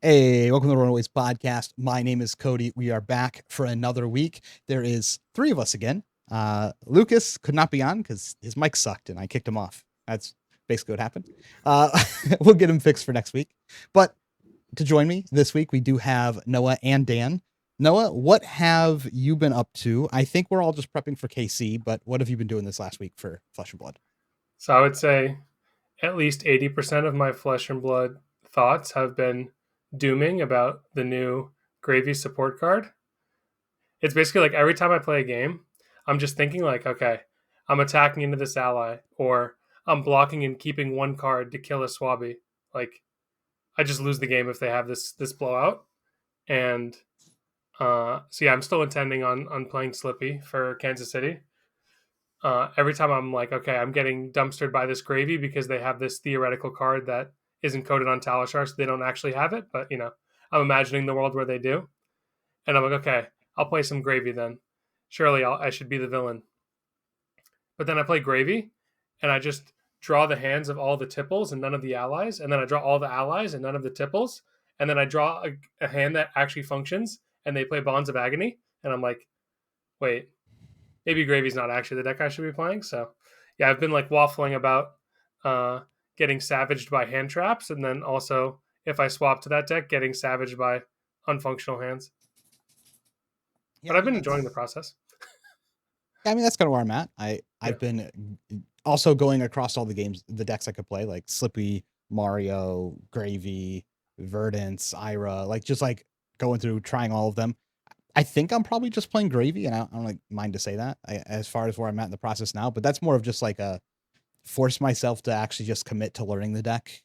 Hey, welcome to the Runaways podcast. My name is Cody. We are back for another week. There is three of us again. Lucas could not be on because his mic sucked and I kicked him off. That's basically what happened. We'll get him fixed for next week. But to join me this week, we do have Noah and Dan. Noah, what have you been up to? I think we're all just prepping for KC, but what have you been doing this last week for Flesh and Blood? So I would say at least 80% of my Flesh and Blood thoughts have been dooming about the new Gravy support card. It's basically like every time I play a game, I'm just thinking like, okay, I'm attacking into this ally, or I'm blocking and keeping one card to kill a Swabby. Like, I just lose the game if they have this blowout. And so yeah, I'm still intending on playing Slippy for Kansas City. Every time I'm like, okay, I'm getting dumpstered by this Gravy because they have this theoretical card that isn't coded on Talishar, so they don't actually have it. But I'm imagining the world where they do, and I'm like, okay, I'll play some Gravy then. Surely I should be the villain. But then I play Gravy, and I just draw the hands of all the tipples and none of the allies, and then I draw all the allies and none of the tipples, and then I draw a hand that actually functions, and they play Bonds of Agony, and I'm like, wait, maybe Gravy's not actually the deck I should be playing. So yeah, I've been like waffling about uh, getting savaged by hand traps, and then also if I swap to that deck, getting savaged by unfunctional hands. Yeah, But I've been enjoying the process. that's kind of where I'm at. I've been also going across all the games, the decks I could play, like Slippy, Mario, Gravy, Verdance, Ira, like just like going through trying all of them. I think I'm probably just playing Gravy, and I don't like mind to say that as far as where I'm at in the process now. But that's more of just like a force myself to actually just commit to learning the deck,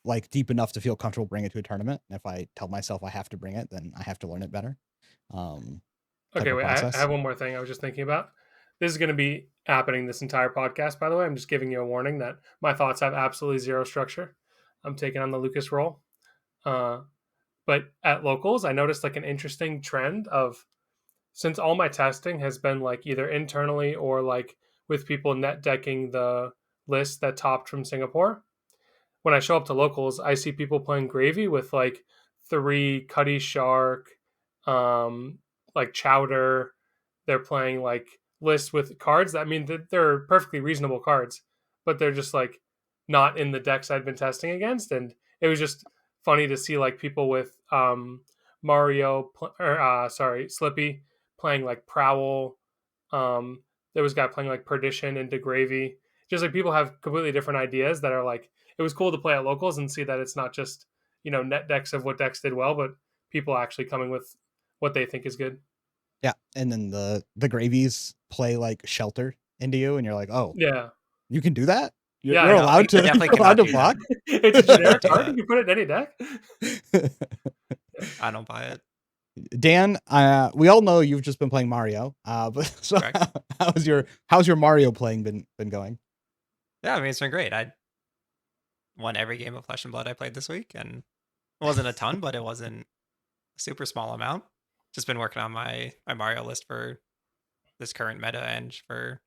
like deep enough to feel comfortable bringing it to a tournament. And if I tell myself I have to bring it, then I have to learn it better. Type Okay, of wait, I process. have one more thing I was just thinking about. This is going to be happening this entire podcast, by the way. I'm just giving you a warning that my thoughts have absolutely zero structure. I'm taking on the Lucas role. Uh, but at locals, I noticed like an interesting trend of, since all my testing has been like either internally or like with people net decking the list that topped from Singapore. When I show up to locals, I see people playing Gravy with like three Cuddy Shark, um, like Chowder. They're playing like lists with cards. I mean, they're perfectly reasonable cards, but they're just like not in the decks I'd been testing against. And it was just funny to see like people with Mario, Slippy playing like Prowl. There was a guy playing like Perdition into Gravy. Just like people have completely different ideas that are like, it was cool to play at locals and see that it's not just net decks of what decks did well, but people actually coming with what they think is good. Yeah, and then the Gravies play like Shelter into you, and you're like, oh, Yeah, you can do that. You're, yeah, I you're know. allowed You to. definitely You're allowed cannot to do that. block. It's a You cannot generic do card. that. You can put it in any deck. I don't buy it. Dan, we all know you've just been playing Mario. But so Correct. how's your Mario playing been going? Yeah, I mean, it's been great. I won every game of Flesh and Blood I played this week, and it wasn't a ton, but it wasn't a super small amount. Just been working on my Mario list for this current meta and for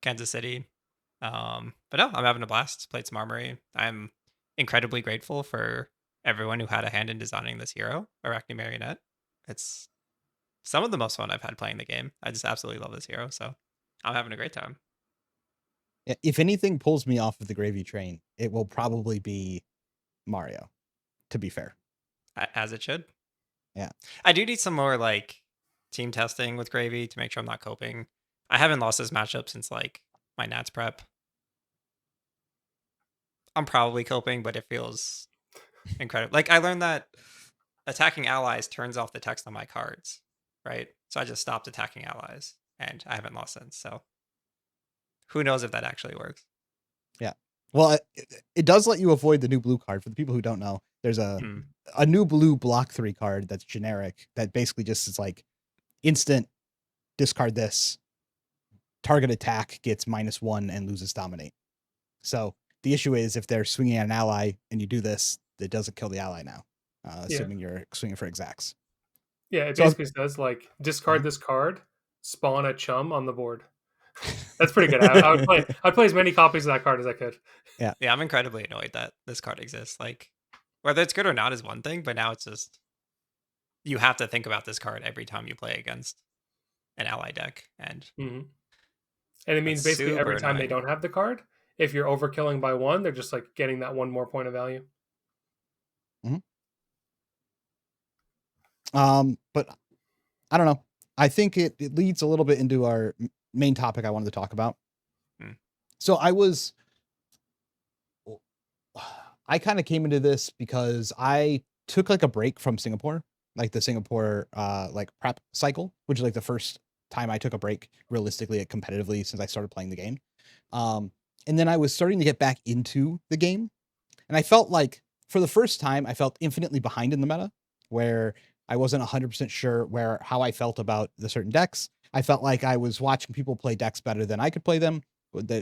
Kansas City. But no, I'm having a blast. Played some Armory. I'm incredibly grateful for everyone who had a hand in designing this hero, Arachne Marionette. It's some of the most fun I've had playing the game. I just absolutely love this hero, so I'm having a great time. If anything pulls me off of the Gravy train, it will probably be Mario. To be fair, As it should. yeah. I do need some more like team testing with Gravy to make sure I'm not coping. I haven't lost this matchup since like my Nats prep. I'm probably coping, but it feels incredible. Like I learned that attacking allies turns off the text on my cards, right? So I just stopped attacking allies, and I haven't lost since. So who knows if that actually works? Yeah. Well, it does let you avoid the new blue card. For the people who don't know, there's a new blue block 3 card that's generic that basically just is like instant discard this, target attack gets -1 and loses dominate. So the issue is if they're swinging at an ally and you do this, it doesn't kill the ally now, assuming you're swinging for exacts. Yeah, it So basically says like discard this card, spawn a chum on the board. That's pretty good. I'd play as many copies of that card as I could. Yeah, I'm incredibly annoyed that this card exists. Like Whether it's good or not is one thing, but now it's just you have to think about this card every time you play against an ally deck, and And it means that's basically every super time they annoying. don't have the card, if you're overkilling by one, they're just like getting that one more point of value. But I don't know. I think it leads a little bit into our main topic I wanted to talk about. So I kind of came into this because I took like a break from Singapore, like the Singapore like prep cycle, which is like the first time I took a break realistically competitively since I started playing the game. And then I was starting to get back into the game, and I felt like for the first time I felt infinitely behind in the meta, where I wasn't 100% sure how I felt about the certain decks. I felt like I was watching people play decks better than I could play them.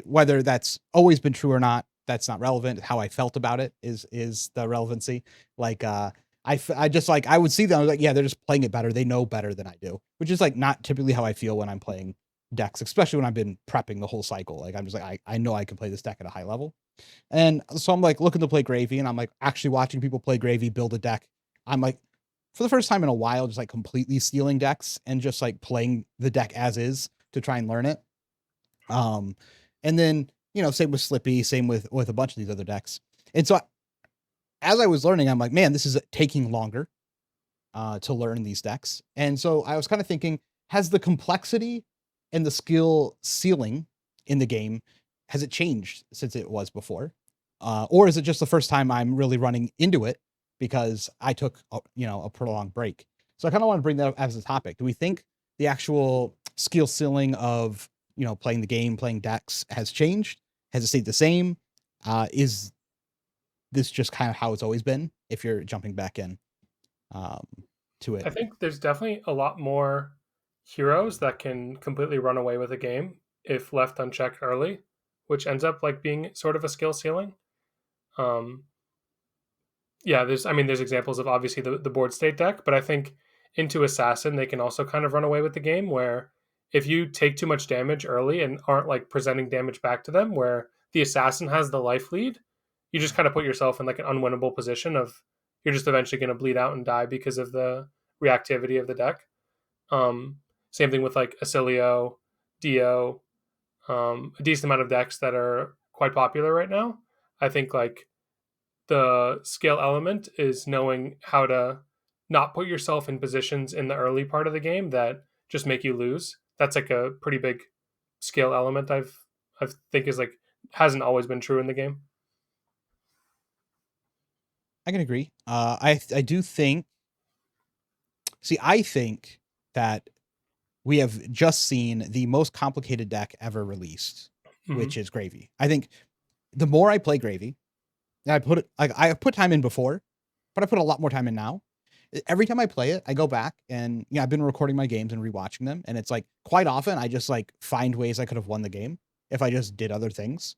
Whether that's always been true or not, that's not relevant. How I felt about it is the relevancy. Like I just like I would see them, I was like, yeah, they're just playing it better. They know better than I do, which is like not typically how I feel when I'm playing decks, especially when I've been prepping the whole cycle. Like I'm just like I know I can play this deck at a high level. And so I'm like looking to play Gravy, and I'm like actually watching people play Gravy build a deck. I'm like, for the first time in a while, just like completely stealing decks and just like playing the deck as is to try and learn it. And then, same with Slippy, same with a bunch of these other decks. And so as I was learning, I'm like, man, this is taking longer to learn these decks. And so I was kind of thinking, has the complexity and the skill ceiling in the game, has it changed since it was before? Or is it just the first time I'm really running into it because I took, a prolonged break? So I kind of want to bring that up as a topic. Do we think the actual skill ceiling of, playing the game, playing decks has changed? Has it stayed the same? Is this just kind of how it's always been if you're jumping back in to it? I think there's definitely a lot more heroes that can completely run away with a game if left unchecked early, which ends up like being sort of a skill ceiling. Um, yeah, there's examples of obviously the board state deck, but I think into Assassin they can also kind of run away with the game where if you take too much damage early and aren't like presenting damage back to them, where the Assassin has the life lead, you just kind of put yourself in like an unwinnable position of you're just eventually going to bleed out and die because of the reactivity of the deck. Same thing with like Acilio, Dio, a decent amount of decks that are quite popular right now. I think like the skill element is knowing how to not put yourself in positions in the early part of the game that just make you lose. That's like a pretty big skill element I think is like hasn't always been true in the game. I can agree. I do think. See, I think that we have just seen the most complicated deck ever released, which is Gravy. I think the more I play Gravy, and I put time in before, but I put a lot more time in now. Every time I play it, I go back and I've been recording my games and rewatching them, and it's like quite often I just like find ways I could have won the game if I just did other things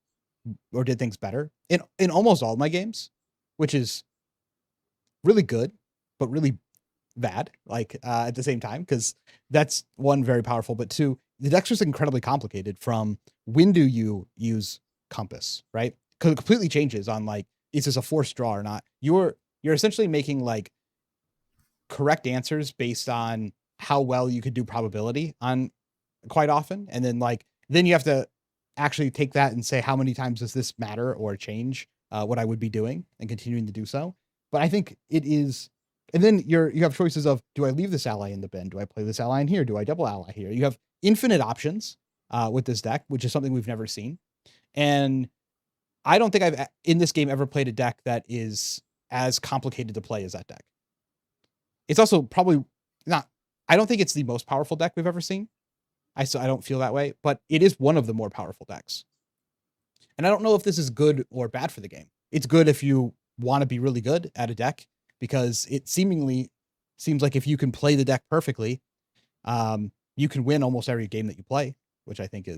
or did things better in almost all my games, which is really good, but really bad, like at the same time, because that's one, very powerful, but two, the deck's just incredibly complicated from when do you use compass, right? Because it completely changes on like, is this a forced draw or not? You're essentially making like correct answers based on how well you could do probability on quite often. And then like, then you have to actually take that and say, how many times does this matter or change what I would be doing and continuing to do so. But I think it is, and then you have choices of, do I leave this ally in the bin? Do I play this ally in here? Do I double ally here? You have infinite options with this deck, which is something we've never seen. And I don't think I've in this game ever played a deck that is as complicated to play as that deck. It's also probably not, I don't think it's the most powerful deck we've ever seen. I don't feel that way, but it is one of the more powerful decks. And I don't know if this is good or bad for the game. It's good if you want to be really good at a deck, because it seemingly seems like if you can play the deck perfectly, you can win almost every game that you play, which I think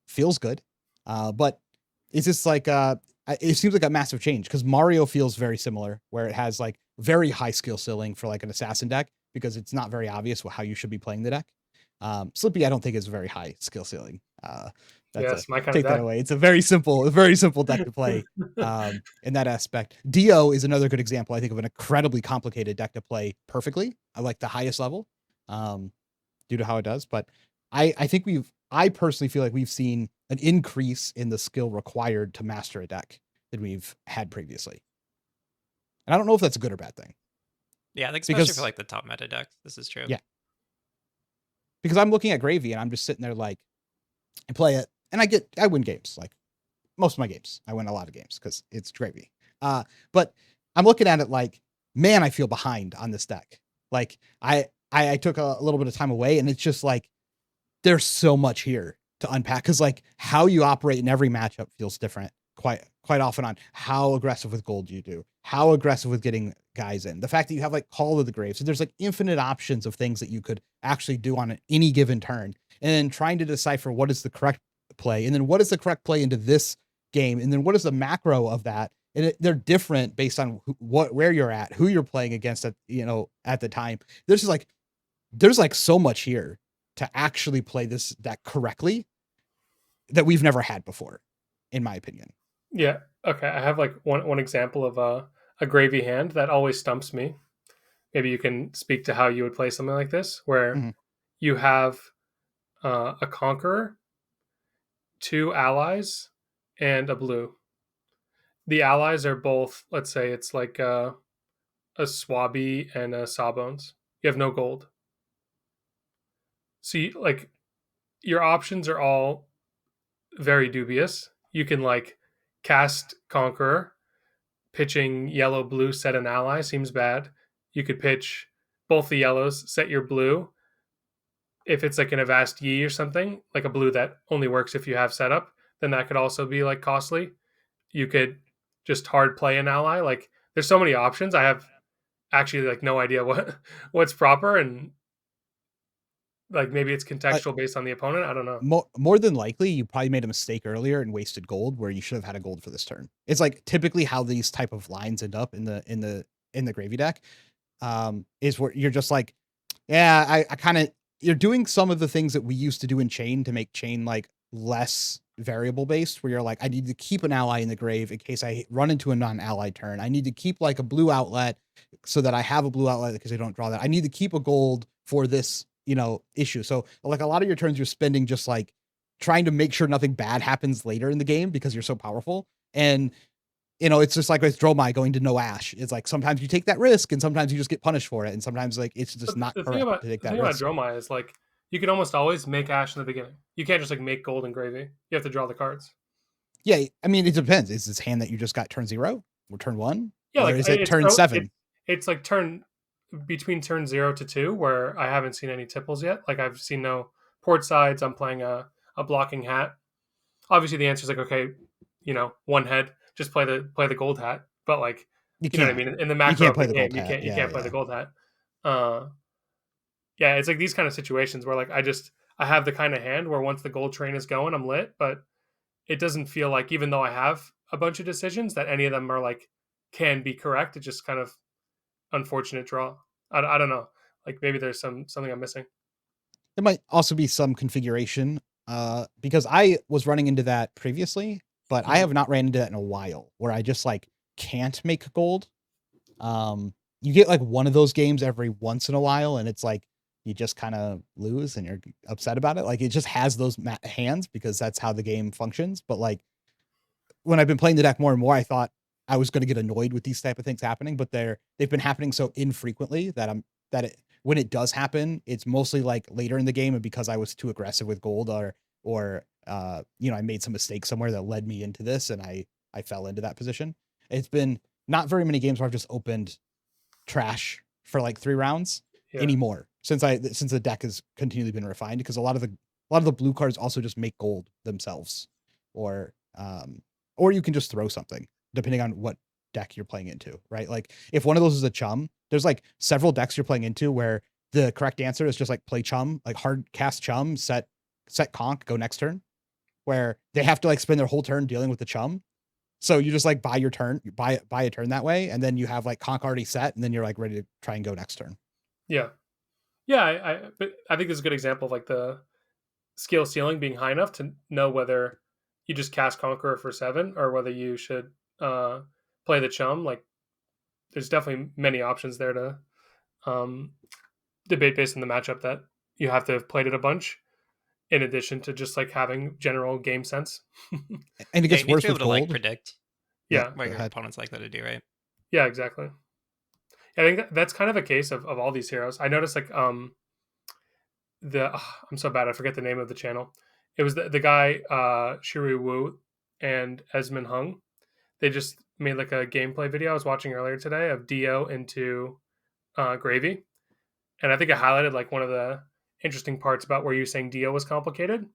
feels good. But it's just like, it seems like a massive change, because Mario feels very similar, where it has like very high skill ceiling for like an assassin deck, because it's not very obvious how you should be playing the deck. Slippy, I don't think is very high skill ceiling. That's Yes, my kind of take that deck. away. It's a very simple deck to play in that aspect. Dio is another good example, I think, of an incredibly complicated deck to play perfectly. I like the highest level due to how it does. But I think I personally feel like we've seen an increase in the skill required to master a deck than we've had previously. And I don't know if that's a good or bad thing. Yeah, I think especially for like the top meta decks, this is true. Yeah. Because I'm looking at Gravy and I'm just sitting there like, I play it and I win games. Like most of my games, I win a lot of games because it's Gravy. But I'm looking at it like, man, I feel behind on this deck. Like I took a little bit of time away and it's just like, there's so much here to unpack. Cause like how you operate in every matchup feels different quite often on how aggressive with gold you do, how aggressive with getting guys in. The fact that you have like Call of the Grave. So there's like infinite options of things that you could actually do on any given turn. And then trying to decipher what is the correct play. And then what is the correct play into this game. And then what is the macro of that? And they're different based on where you're at, who you're playing against at the time. There's like so much here to actually play this deck correctly that we've never had before, in my opinion. Yeah. Okay. I have like one example of a Gravy hand that always stumps me. Maybe you can speak to how you would play something like this, where you have a Conqueror, 2 allies, and a blue. The allies are both, let's say it's like a Swabby and a Sawbones. You have no gold. So like your options are all very dubious. You can like cast Conqueror, pitching yellow blue, set an ally seems bad. You could pitch both the yellows, set your blue. If it's like an Avast Yi or something, like a blue that only works if you have setup, then that could also be like costly. You could just hard play an ally. Like there's so many options. I have actually like no idea what's proper, and like maybe it's contextual based on the opponent. I don't know. More than likely, you probably made a mistake earlier and wasted gold where you should have had a gold for this turn. It's like typically how these type of lines end up in the Gravy deck. Is where you're just like, yeah, I kind of, you're doing some of the things that we used to do in Chain to make Chain like less variable based, where you're like, I need to keep an ally in the grave in case I run into a non-ally turn. I need to keep like a blue outlet so that I have a blue outlet because I don't draw that. I need to keep a gold for this, issue. So like a lot of your turns you're spending just like trying to make sure nothing bad happens later in the game because you're so powerful. And it's just like with Dromai going to no ash. It's like sometimes you take that risk and sometimes you just get punished for it. And sometimes like it's just not correct to take that risk. The thing about Dromai is like you can almost always make ash in the beginning. You can't just like make gold and Gravy. You have to draw the cards. Yeah, I mean it depends. Is this hand that you just got turn 0 or turn 1? Yeah, or like is it turn 7? It's like between turn 0 to 2 where I haven't seen any tipples yet. Like I've seen no port sides. I'm playing a blocking hat. Obviously the answer is like, okay, one head, just play the gold hat. But like you know what I mean? In the macro of the game, you can't play the gold hat. Yeah, it's like these kind of situations where like I have the kind of hand where once the gold train is going, I'm lit, but it doesn't feel like, even though I have a bunch of decisions, that any of them are like can be correct. It's just kind of unfortunate draw. I don't know. Like maybe there's something I'm missing. There might also be some configuration because I was running into that previously, but I have not ran into that in a while where I just like can't make gold. You get like one of those games every once in a while and it's like you just kind of lose and you're upset about it. Like it just has those hands because that's how the game functions. But like when I've been playing the deck more and more, I thought I was going to get annoyed with these type of things happening, but they've been happening so infrequently that when it does happen, it's mostly like later in the game and because I was too aggressive with gold or I made some mistake somewhere that led me into this and I fell into that position. It's been not very many games where I've just opened trash for like 3 rounds anymore since the deck has continually been refined, because a lot of the blue cards also just make gold themselves, or you can just throw something depending on what deck you're playing into, right? Like if one of those is a chum, there's like several decks you're playing into where the correct answer is just like play chum, like hard cast chum, set conk, go next turn, where they have to like spend their whole turn dealing with the chum. So you just like buy your turn, buy a turn that way, and then you have like conk already set, and then you're like ready to try and go next turn. Yeah, yeah. But I think this is a good example of like the skill ceiling being high enough to know whether you just cast Conqueror for 7 or whether you should play the Chum. Like, there's definitely many options there to um, debate based on the matchup that you have to have played it a bunch, in addition to just like having general game sense. And it Yeah, gets you need to worse be able with to like gold. predict Yeah, Yeah, what go your ahead. opponent's likely to do, right? yeah, exactly. I think that's kind of a case of all these heroes. I noticed like I'm so bad I forget the name of the channel. It was the guy Shiri Wu and Esmond Hung. They just made like a gameplay video I was watching earlier today of Dio into Gravy, and I think I highlighted like one of the interesting parts about where you're saying Dio was complicated,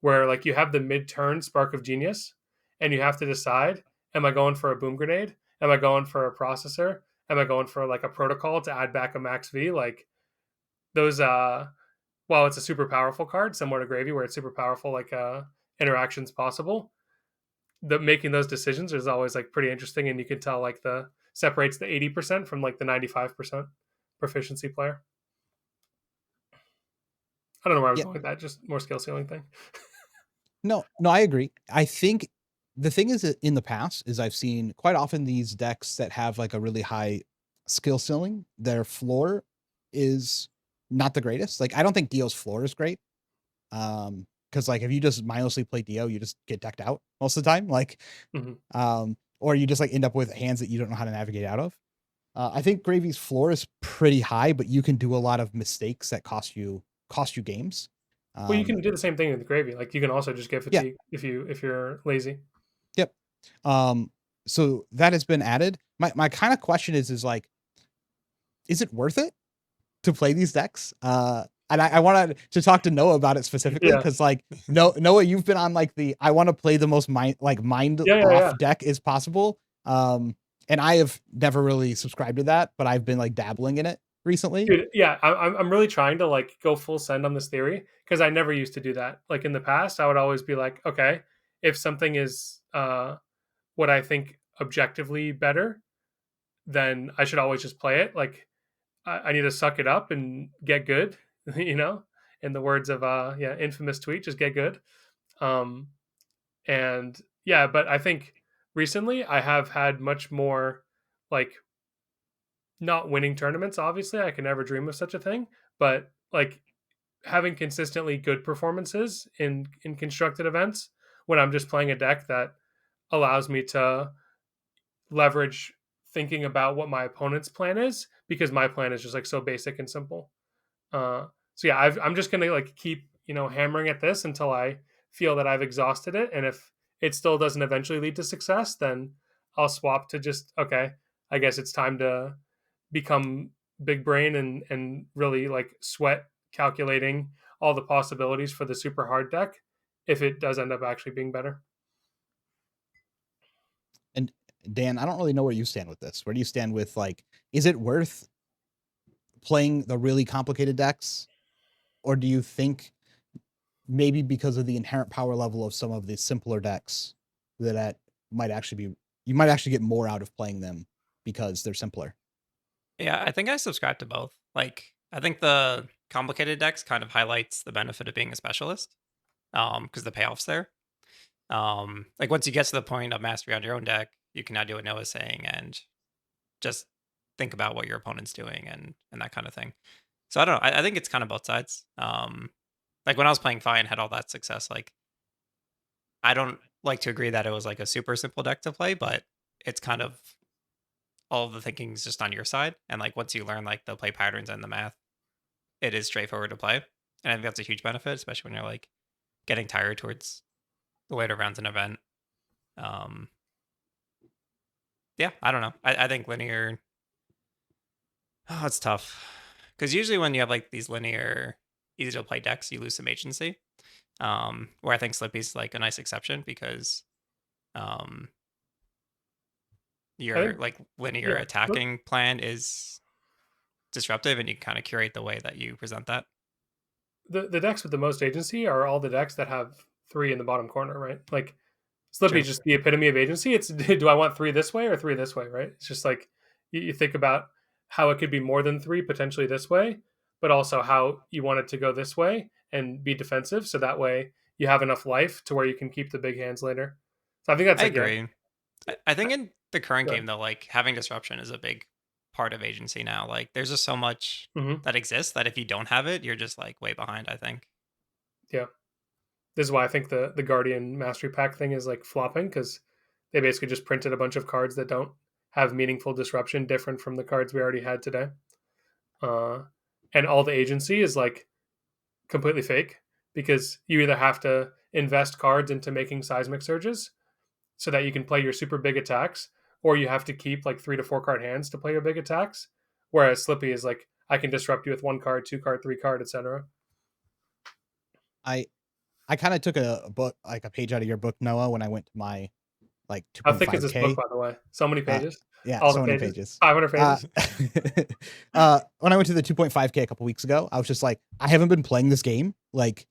where like you have the mid-turn spark of genius, and you have to decide: am I going for a boom grenade? Am I going for a processor? Am I going for like a protocol to add back a max V? Like those while it's a super powerful card, similar to Gravy, where it's super powerful, like interactions possible. The making those decisions is always like pretty interesting, and you can tell like the separates the 80% from like the 95% proficiency player. I don't know where I was Yeah. going with that. Just more skill ceiling thing. No, I agree. I think the thing is that in the past is I've seen quite often these decks that have like a really high skill ceiling, their floor is not the greatest. Like I don't think Dio's floor is great. Because like if you just mindlessly play Dio, you just get decked out most of the time. Like, or you just like end up with hands that you don't know how to navigate out of. I think Gravy's floor is pretty high, but you can do a lot of mistakes that cost you games. Well, you can do the same thing with Gravy. Like you can also just get Yeah. fatigue if you're lazy. Yep. So that has been added. My kind of question is like, is it worth it to play these decks? And I wanted to talk to Noah about it specifically Yeah. because like Noah, you've been on like I want to play the most mind off deck as possible. And I have never really subscribed to that, but I've been like dabbling in it recently. Dude, yeah, I'm really trying to like go full send on this theory because I never used to do that. Like in the past, I would always be like, okay, if something is what I think objectively better, then I should always just play it. Like I need to suck it up and get good, you know. In the words of infamous tweet, just get good. Um, and yeah, but I think recently I have had much more like not winning tournaments. Obviously, I can never dream of such a thing, but like having consistently good performances in constructed events when I'm just playing a deck that allows me to leverage thinking about what my opponent's plan is because my plan is just like so basic and simple. So yeah, I'm just gonna like keep hammering at this until I feel that I've exhausted it, and if it still doesn't eventually lead to success, then I'll swap to just okay. I guess it's time to become big brain and really like sweat calculating all the possibilities for the super hard deck if it does end up actually being better. And Dan, I don't really know where you stand with this. Where do you stand with like, is it worth playing the really complicated decks? Or do you think maybe because of the inherent power level of some of the simpler decks that might actually be, you might actually get more out of playing them because they're simpler? Yeah, I think I subscribe to both. Like, I think the complicated decks kind of highlights the benefit of being a specialist, because the payoff's there. Like once you get to the point of mastery on your own deck, you can now do what Noah's saying and just think about what your opponent's doing and that kind of thing. So I don't know. I think it's kind of both sides. Like when I was playing Fi and had all that success, like I don't like to agree that it was like a super simple deck to play, but it's kind of all of the thinking is just on your side. And like once you learn like the play patterns and the math, it is straightforward to play. And I think that's a huge benefit, especially when you're like getting tired towards the later rounds in an event. Yeah, I don't know. I think linear. Oh, it's tough because usually when you have like these linear, easy to play decks, you lose some agency. Where I think Slippy's like a nice exception because um, I your think like linear yeah, attacking plan is disruptive, and you can kind of curate the way that you present that. the decks with the most agency are all the decks that have 3 in the bottom corner, right? Like Slippy True. is just the epitome of agency. It's do I want 3 this way or 3 this way, right? It's just like you think about how it could be more than 3 potentially this way, but also how you want it to go this way, and be defensive, so that way you have enough life to where you can keep the big hands later. So I think that's I like agree. I think in the current yeah. game though, like having disruption is a big part of agency now. Like there's just so much Hmm. that exists that if you don't have it, you're just like way behind, I think. Yeah. This is why I think the Guardian Mastery Pack thing is like flopping, because they basically just printed a bunch of cards that don't have meaningful disruption different from the cards we already had today. Uh, and all the agency is like completely fake, because you either have to invest cards into making seismic surges so that you can play your super big attacks, or you have to keep like 3 to 4 card hands to play your big attacks. Whereas Slippy is like, I can disrupt you with 1 card, 2 card, 3 card, etc. I I kind of took a book, like a page out of your book, Noah, when I went to my like How thick is this book, 2.5K. by the way? So many Uh, pages. yeah, All the so many pages. pages. 500 Uh, pages. when I went to the 2.5K a couple weeks ago, I was just like, I haven't been playing this game like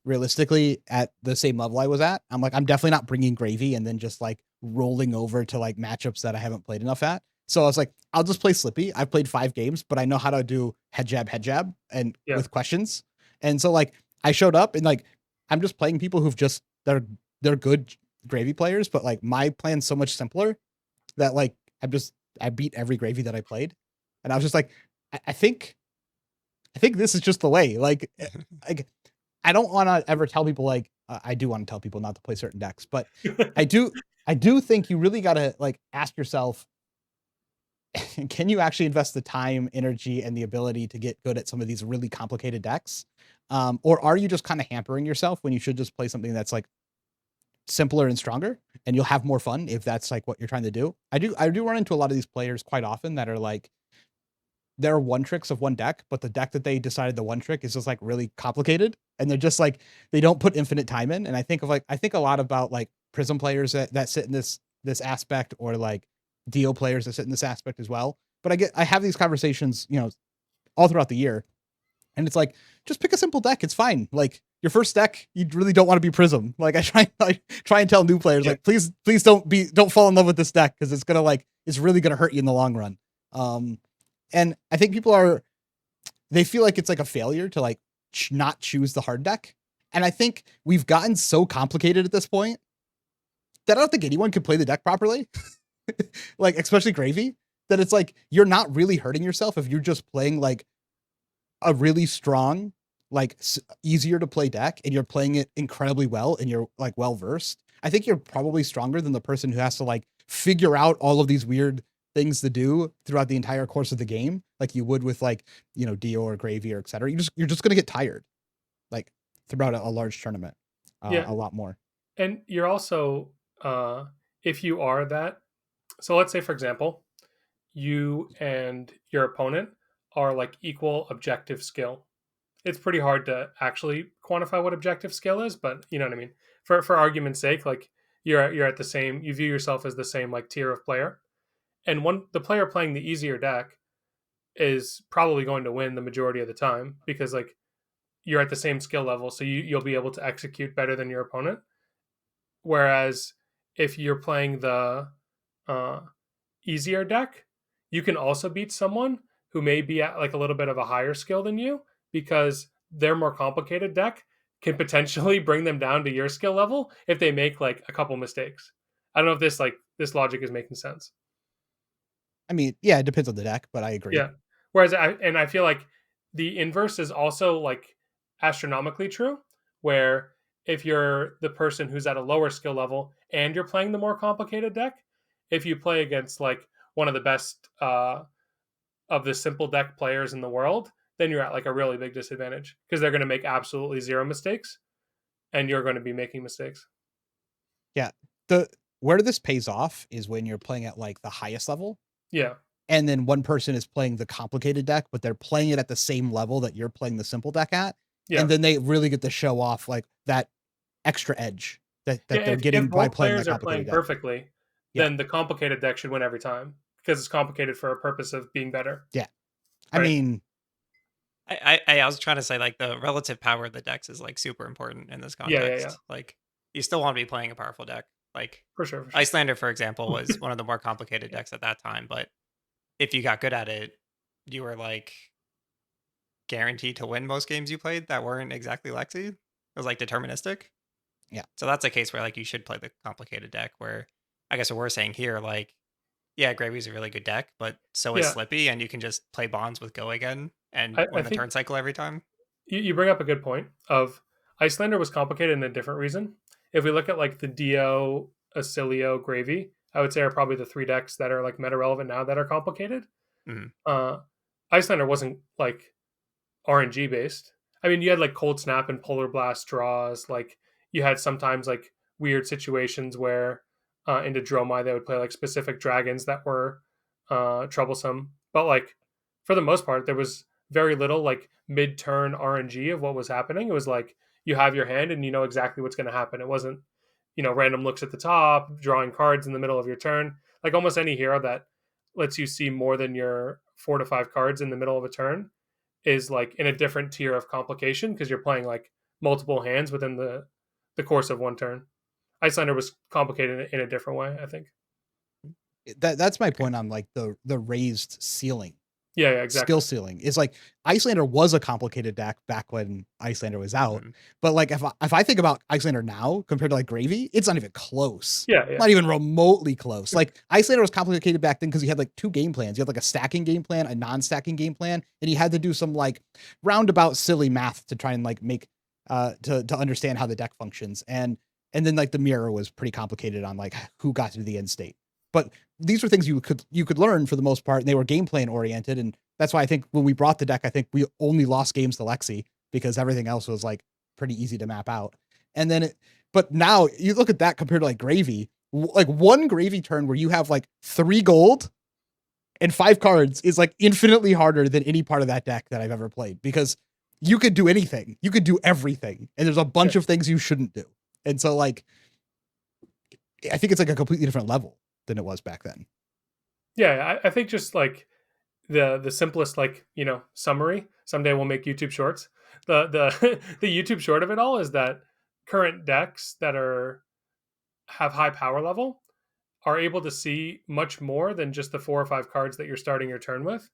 realistically at the same level I was at. I'm like, I'm definitely not bringing gravy and then just like rolling over to like matchups that I haven't played enough at. So I was like, I'll just play Slippy. I've played 5 games, but I know how to do head jab, and Yeah. with questions. And so like I showed up and like I'm just playing people who've just they're good gravy players, but like my plan's so much simpler that like I beat every gravy that I played, and I was just like, I think this is just the way. Like I don't want to ever tell people like I do want to tell people not to play certain decks, but I do think you really got to like ask yourself, can you actually invest the time, energy, and the ability to get good at some of these really complicated decks, or are you just kind of hampering yourself when you should just play something that's like simpler and stronger, and you'll have more fun if that's like what you're trying to do. I do run into a lot of these players quite often that are like they're one tricks of one deck, but the deck that they decided the one trick is just like really complicated, and they're just like they don't put infinite time in. And I think a lot about like Prism players that sit in this aspect, or like Dio players that sit in this aspect as well. But I have these conversations, all throughout the year, and it's like, just pick a simple deck. It's fine. Like your first deck, you really don't want to be Prism. Like I try and tell new players, Yeah. like, please don't fall in love with this deck, because it's really gonna hurt you in the long run. And I think they feel like it's like a failure to like not choose the hard deck. And I think we've gotten so complicated at this point that I don't think anyone can play the deck properly. Like especially gravy, that it's like you're not really hurting yourself if you're just playing like a really strong, like easier to play deck, and you're playing it incredibly well, and you're like well versed. I think you're probably stronger than the person who has to like figure out all of these weird things to do throughout the entire course of the game, like you would with like, Dio or gravy or etc. You're just gonna get tired like throughout a large tournament, Yeah. a lot more. And you're also, if you are that, so let's say, for example, you and your opponent are like equal objective skill. It's pretty hard to actually quantify what objective skill is, but you know what I mean. For argument's sake, like you're at the same, you view yourself as the same like tier of player, and the player playing the easier deck is probably going to win the majority of the time, because like you're at the same skill level, so you'll be able to execute better than your opponent. Whereas if you're playing the uh, easier deck, you can also beat someone who may be at like a little bit of a higher skill than you, because their more complicated deck can potentially bring them down to your skill level if they make like a couple mistakes. I don't know if this logic is making sense. I mean, yeah, it depends on the deck, but I agree. Yeah. Whereas I feel like the inverse is also like astronomically true, where if you're the person who's at a lower skill level and you're playing the more complicated deck, if you play against like one of the best of the simple deck players in the world, then you're at like a really big disadvantage, because they're going to make absolutely zero mistakes and you're going to be making mistakes. Yeah. The Where this pays off is when you're playing at like the highest level, Yeah. and then one person is playing the complicated deck, but they're playing it at the same level that you're playing the simple deck at. Yeah. And then they really get to show off like that extra edge that Yeah, they're if getting by both playing that players are playing complicated deck. perfectly, Yeah. then the complicated deck should win every time, because it's complicated for a purpose of being better. Yeah. I Right. mean, I was trying to say like the relative power of the decks is like super important in this Yeah. context. Like you still want to be playing a powerful deck. Like For sure. Icelander, for example, was one of the more complicated decks at that time, but if you got good at it, you were like guaranteed to win most games you played that weren't exactly Lexi. It was like deterministic. Yeah. So that's a case where like you should play the complicated deck. Where I guess what we're saying here, like, yeah, Gravy's a really good deck, but so is Yeah, Slippy, and you can just play bonds with Go again and I win the think turn cycle every time. you bring up a good point of Icelander was complicated in a different reason. If we look at like the Dio, Acilio, Gravy, I would say are probably the three decks that are like meta relevant now that are complicated. Mhm. Icelander wasn't like RNG based. I mean, you had like Cold Snap and Polar Blast draws. Like you had sometimes like weird situations where into Dromai they would play like specific dragons that were troublesome. But like for the most part, there was very little like mid turn RNG of what was happening. It was like you have your hand and you know exactly what's going to happen. It wasn't random looks at the top, drawing cards in the middle of your turn. Like almost any hero that lets you see more than your 4 to 5 cards in the middle of a turn is like in a different tier of complication because you're playing like multiple hands within the course of one turn. Icelander was complicated in a different way, I think. That's my Okay. point on like the raised ceiling. Yeah, exactly. Skill ceiling is like Icelander was a complicated deck back when Icelander was out. Mhm. But like if I think about Icelander now compared to like Gravy, it's not even close. Yeah. Not even remotely close. Like Icelander was complicated back then because you had like two game plans. You had like a stacking game plan, a non-stacking game plan, and you had to do some like roundabout silly math to try and like make to understand how the deck functions. And then like the mirror was pretty complicated on like who got to the end state. But these were things you could learn for the most part, and they were game plan oriented. And that's why I think when we brought the deck, I think we only lost games to Lexi because everything else was like pretty easy to map out. And then but now you look at that compared to like Gravy, like one Gravy turn where you have like 3 gold and 5 cards is like infinitely harder than any part of that deck that I've ever played, because you could do anything, you could do everything, and there's a bunch of things you shouldn't do. And so like I think it's like a completely different level than it was back then. Yeah, I think just like the simplest like summary. Someday we'll make YouTube shorts. The the YouTube short of it all is that current decks that have high power level are able to see much more than just the 4 or 5 cards that you're starting your turn with.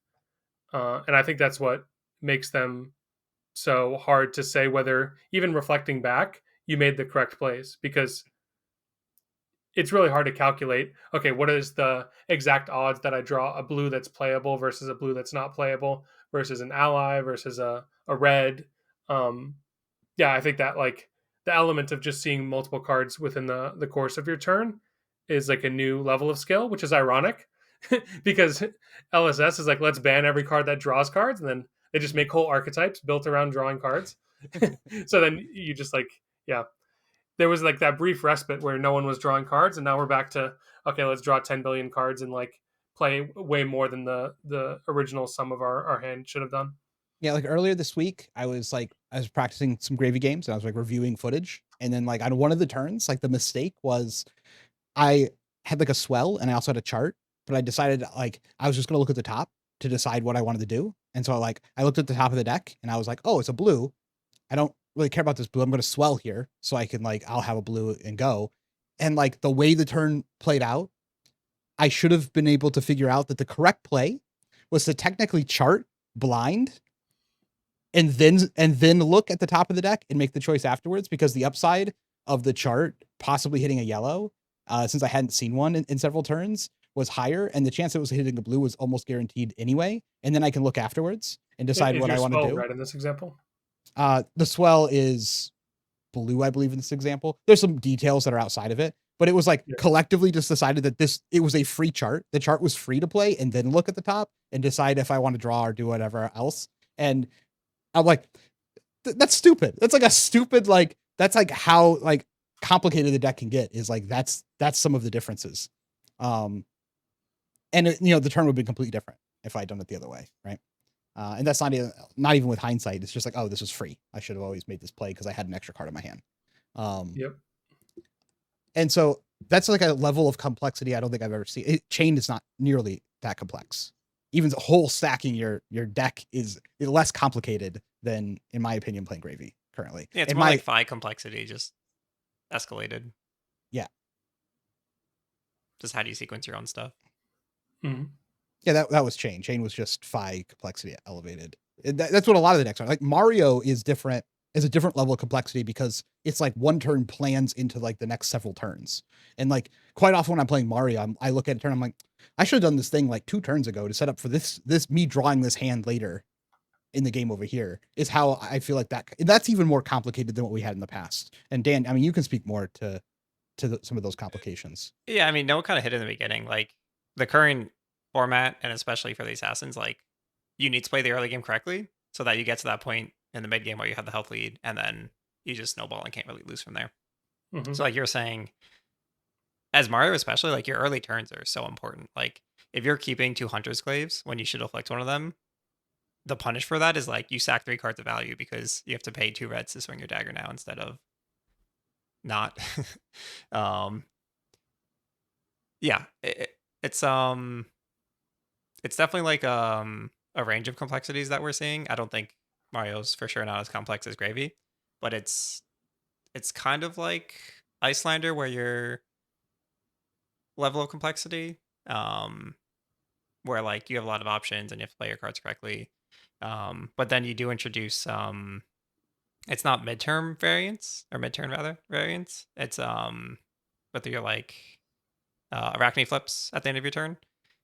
And I think that's what makes them so hard to say whether, even reflecting back, you made the correct plays, because it's really hard to calculate, okay, what is the exact odds that I draw a blue that's playable versus a blue that's not playable versus an ally versus a red. Um, yeah, I think that like the element of just seeing multiple cards within the course of your turn is like a new level of skill, which is ironic because LSS is like, let's ban every card that draws cards, and then they just make whole archetypes built around drawing cards. So then you just like, yeah, there was like that brief respite where no one was drawing cards, and now we're back to, okay, let's draw 10 billion cards and like play way more than the original sum of our hand should have done. Yeah, like earlier this week, I was practicing some Gravy games, and I was like reviewing footage. And then like on one of the turns, like the mistake was I had like a swell and I also had a chart, but I decided like I was just gonna look at the top to decide what I wanted to do. And so like I looked at the top of the deck and I was like, oh, it's a blue. I don't really care about this blue. I'm gonna swell here so I can like I'll have a blue and go. And like the way the turn played out, I should have been able to figure out that the correct play was to technically chart blind and then look at the top of the deck and make the choice afterwards, because the upside of the chart possibly hitting a yellow, since I hadn't seen one in several turns, was higher, and the chance it was hitting a blue was almost guaranteed anyway. And then I can look afterwards and decide Is what your I want to spell do. red in this example? The swell is blue, I believe, in this example. There's some details that are outside of it, but it was like Yeah. collectively just decided that it was a free chart. The chart was free to play, and then look at the top and decide if I want to draw or do whatever else. And I'm like, that's stupid. That's like a stupid, like, that's like how like complicated the deck can get, is like, that's some of the differences. And the turn would be completely different if I'd done it the other way. Right. And that's not even with hindsight. It's just like, oh, this was free. I should have always made this play because I had an extra card in my hand. Yep. And so that's like a level of complexity I don't think I've ever seen. Chain is not nearly that complex. Even the whole stacking your deck is less complicated than, in my opinion, playing Gravy currently. Yeah, it's and more like Phi complexity, just escalated. Yeah. Just how do you sequence your own stuff? Mm-hmm. Yeah, that was Chain. Chain was just Phi complexity elevated. That's what a lot of the decks are. Like Mario is different, is a different level of complexity because it's like one turn plans into like the next several turns. And like quite often when I'm playing Mario, I look at a turn, I'm like, I should have done this thing like 2 turns ago to set up for this me drawing this hand later in the game over here, is how I feel like that's even more complicated than what we had in the past. And Dan, I mean, you can speak more to some of those complications. Yeah, I mean, no one kind of hit in the beginning. Like the current format, and especially for the assassins, like you need to play the early game correctly so that you get to that point in the mid game where you have the health lead, and then you just snowball and can't really lose from there. Mhm. So like you're saying, as Mario especially, like your early turns are so important. Like if you're keeping 2 Hunter's Claves when you should have flicked one of them, the punish for that is like you sack 3 cards of value because you have to pay 2 reds to swing your dagger now instead of not. um yeah, it's definitely like a range of complexities that we're seeing. I don't think Mario's for sure not as complex as Gravy, but it's kind of like Icelander where your level of complexity, where like you have a lot of options and you have to play your cards correctly. But then you do introduce it's not midterm variants or midturn rather variants. It's whether you're like Arachne flips at the end of your turn.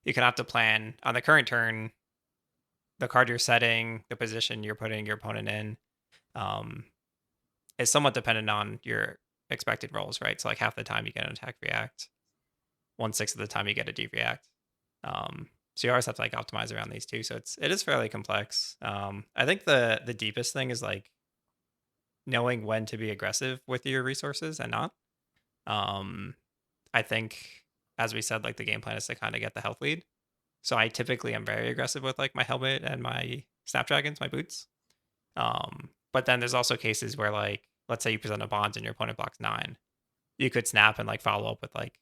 You can have to plan on the current turn the card you're setting, the position you're putting your opponent in, um, is somewhat dependent on your expected rolls, right? So like half the time you get an attack react, 1/6 of the time you get a deep react. So you always have to like optimize around these two. So it is fairly complex. I think the deepest thing is like knowing when to be aggressive with your resources and not. I think as we said, like the game plan is to kind of get the health lead. So I typically am very aggressive with like my helmet and my snapdragons, my boots. But then there's also cases where like let's say you present a bond and your opponent blocks 9, you could snap and like follow up with like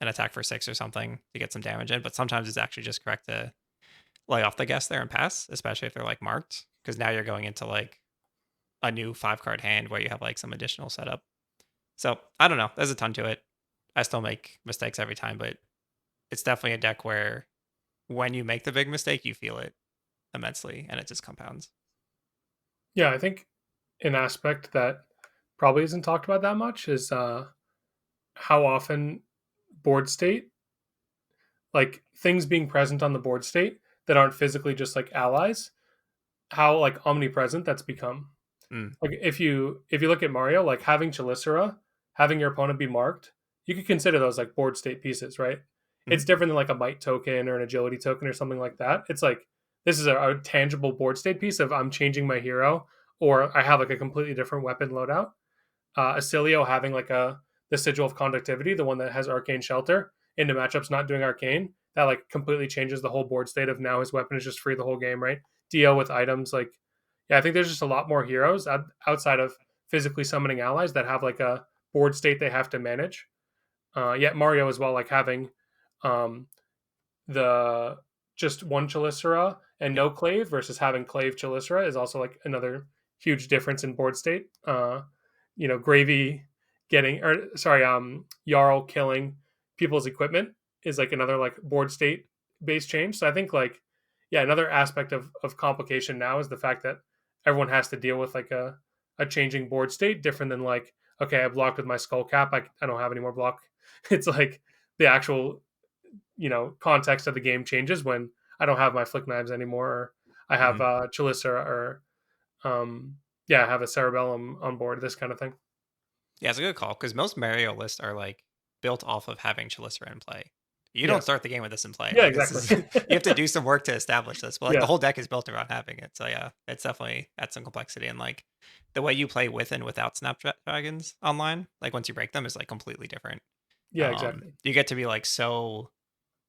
an attack for 6 or something to get some damage in. But sometimes it's actually just correct to lay off the guess there and pass, especially if they're like marked, because now you're going into like a new 5-card hand where you have like some additional setup. So I don't know. There's a ton to it. I still make mistakes every time, but it's definitely a deck where when you make the big mistake, you feel it immensely and it just compounds. Yeah, I think an aspect that probably isn't talked about that much is how often board state, like things being present on the board state that aren't physically just like allies, how like omnipresent that's become. Mm. Like if you look at Mario, like having Chelicera, having your opponent be marked, you could consider those like board state pieces, right? It's different than like a might token or an agility token or something like that. It's like this is a tangible board state piece of I'm changing my hero or I have like a completely different weapon loadout. Acilio having like the sigil of conductivity, the one that has arcane shelter into matchups not doing arcane, that like completely changes the whole board state of now his weapon is just free the whole game, right? Dio with items like yeah, I think there's just a lot more heroes outside of physically summoning allies that have like a board state they have to manage. Yet Mario as well, like having um, the just one Chelicera and no Clave versus having Clave Chelicera is also like another huge difference in board state. Gravy getting or sorry, Jarl killing people's equipment is like another like board state based change. So I think like yeah, another aspect of complication now is the fact that everyone has to deal with like a changing board state different than like okay, I blocked with my skull cap, I don't have any more block. It's like the actual context of the game changes when I don't have my flick knives anymore, or I have Chelicera, or I have a Cerebellum on board. This kind of thing. Yeah, it's a good call because most Mario lists are like built off of having Chelicera in play. You Yeah. don't start the game with this in play. Yeah, Like this is exactly. you have to do some work to establish this. But like Yeah. the whole deck is built around having it. So yeah, it's definitely adds some complexity and like the way you play with and without Snapdragons online, like once you break them is like completely different. Yeah, exactly. You get to be like so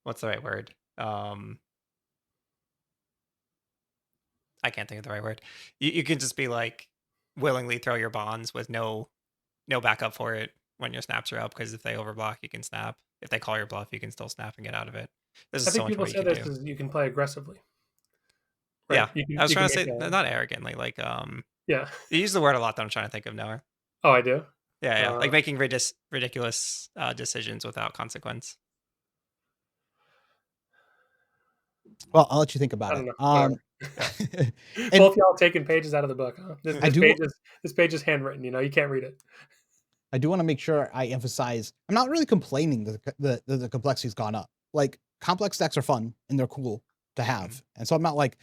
what's the right word? I can't think of the right word. You can just be like willingly throw your bonds with no backup for it when your snaps are up because if they overblock, you can snap. If they call your bluff, you can still snap and get out of it. There's I so think much people more you say can this do. is you can play aggressively, right? Yeah, You can I was you can trying to make say not arrogantly. Like yeah. you use the word a lot that I'm trying to think of now. Oh, I do. Yeah, like making ridiculous decisions without consequence. Well, I'll let you think about I it. don't know. Whatever. And Both y'all taking pages out of the book, huh? I This page is handwritten. You can't read it. I do want to make sure I emphasize I'm not really complaining that the complexity's gone up. Like complex decks are fun and they're cool to have, and so I'm not like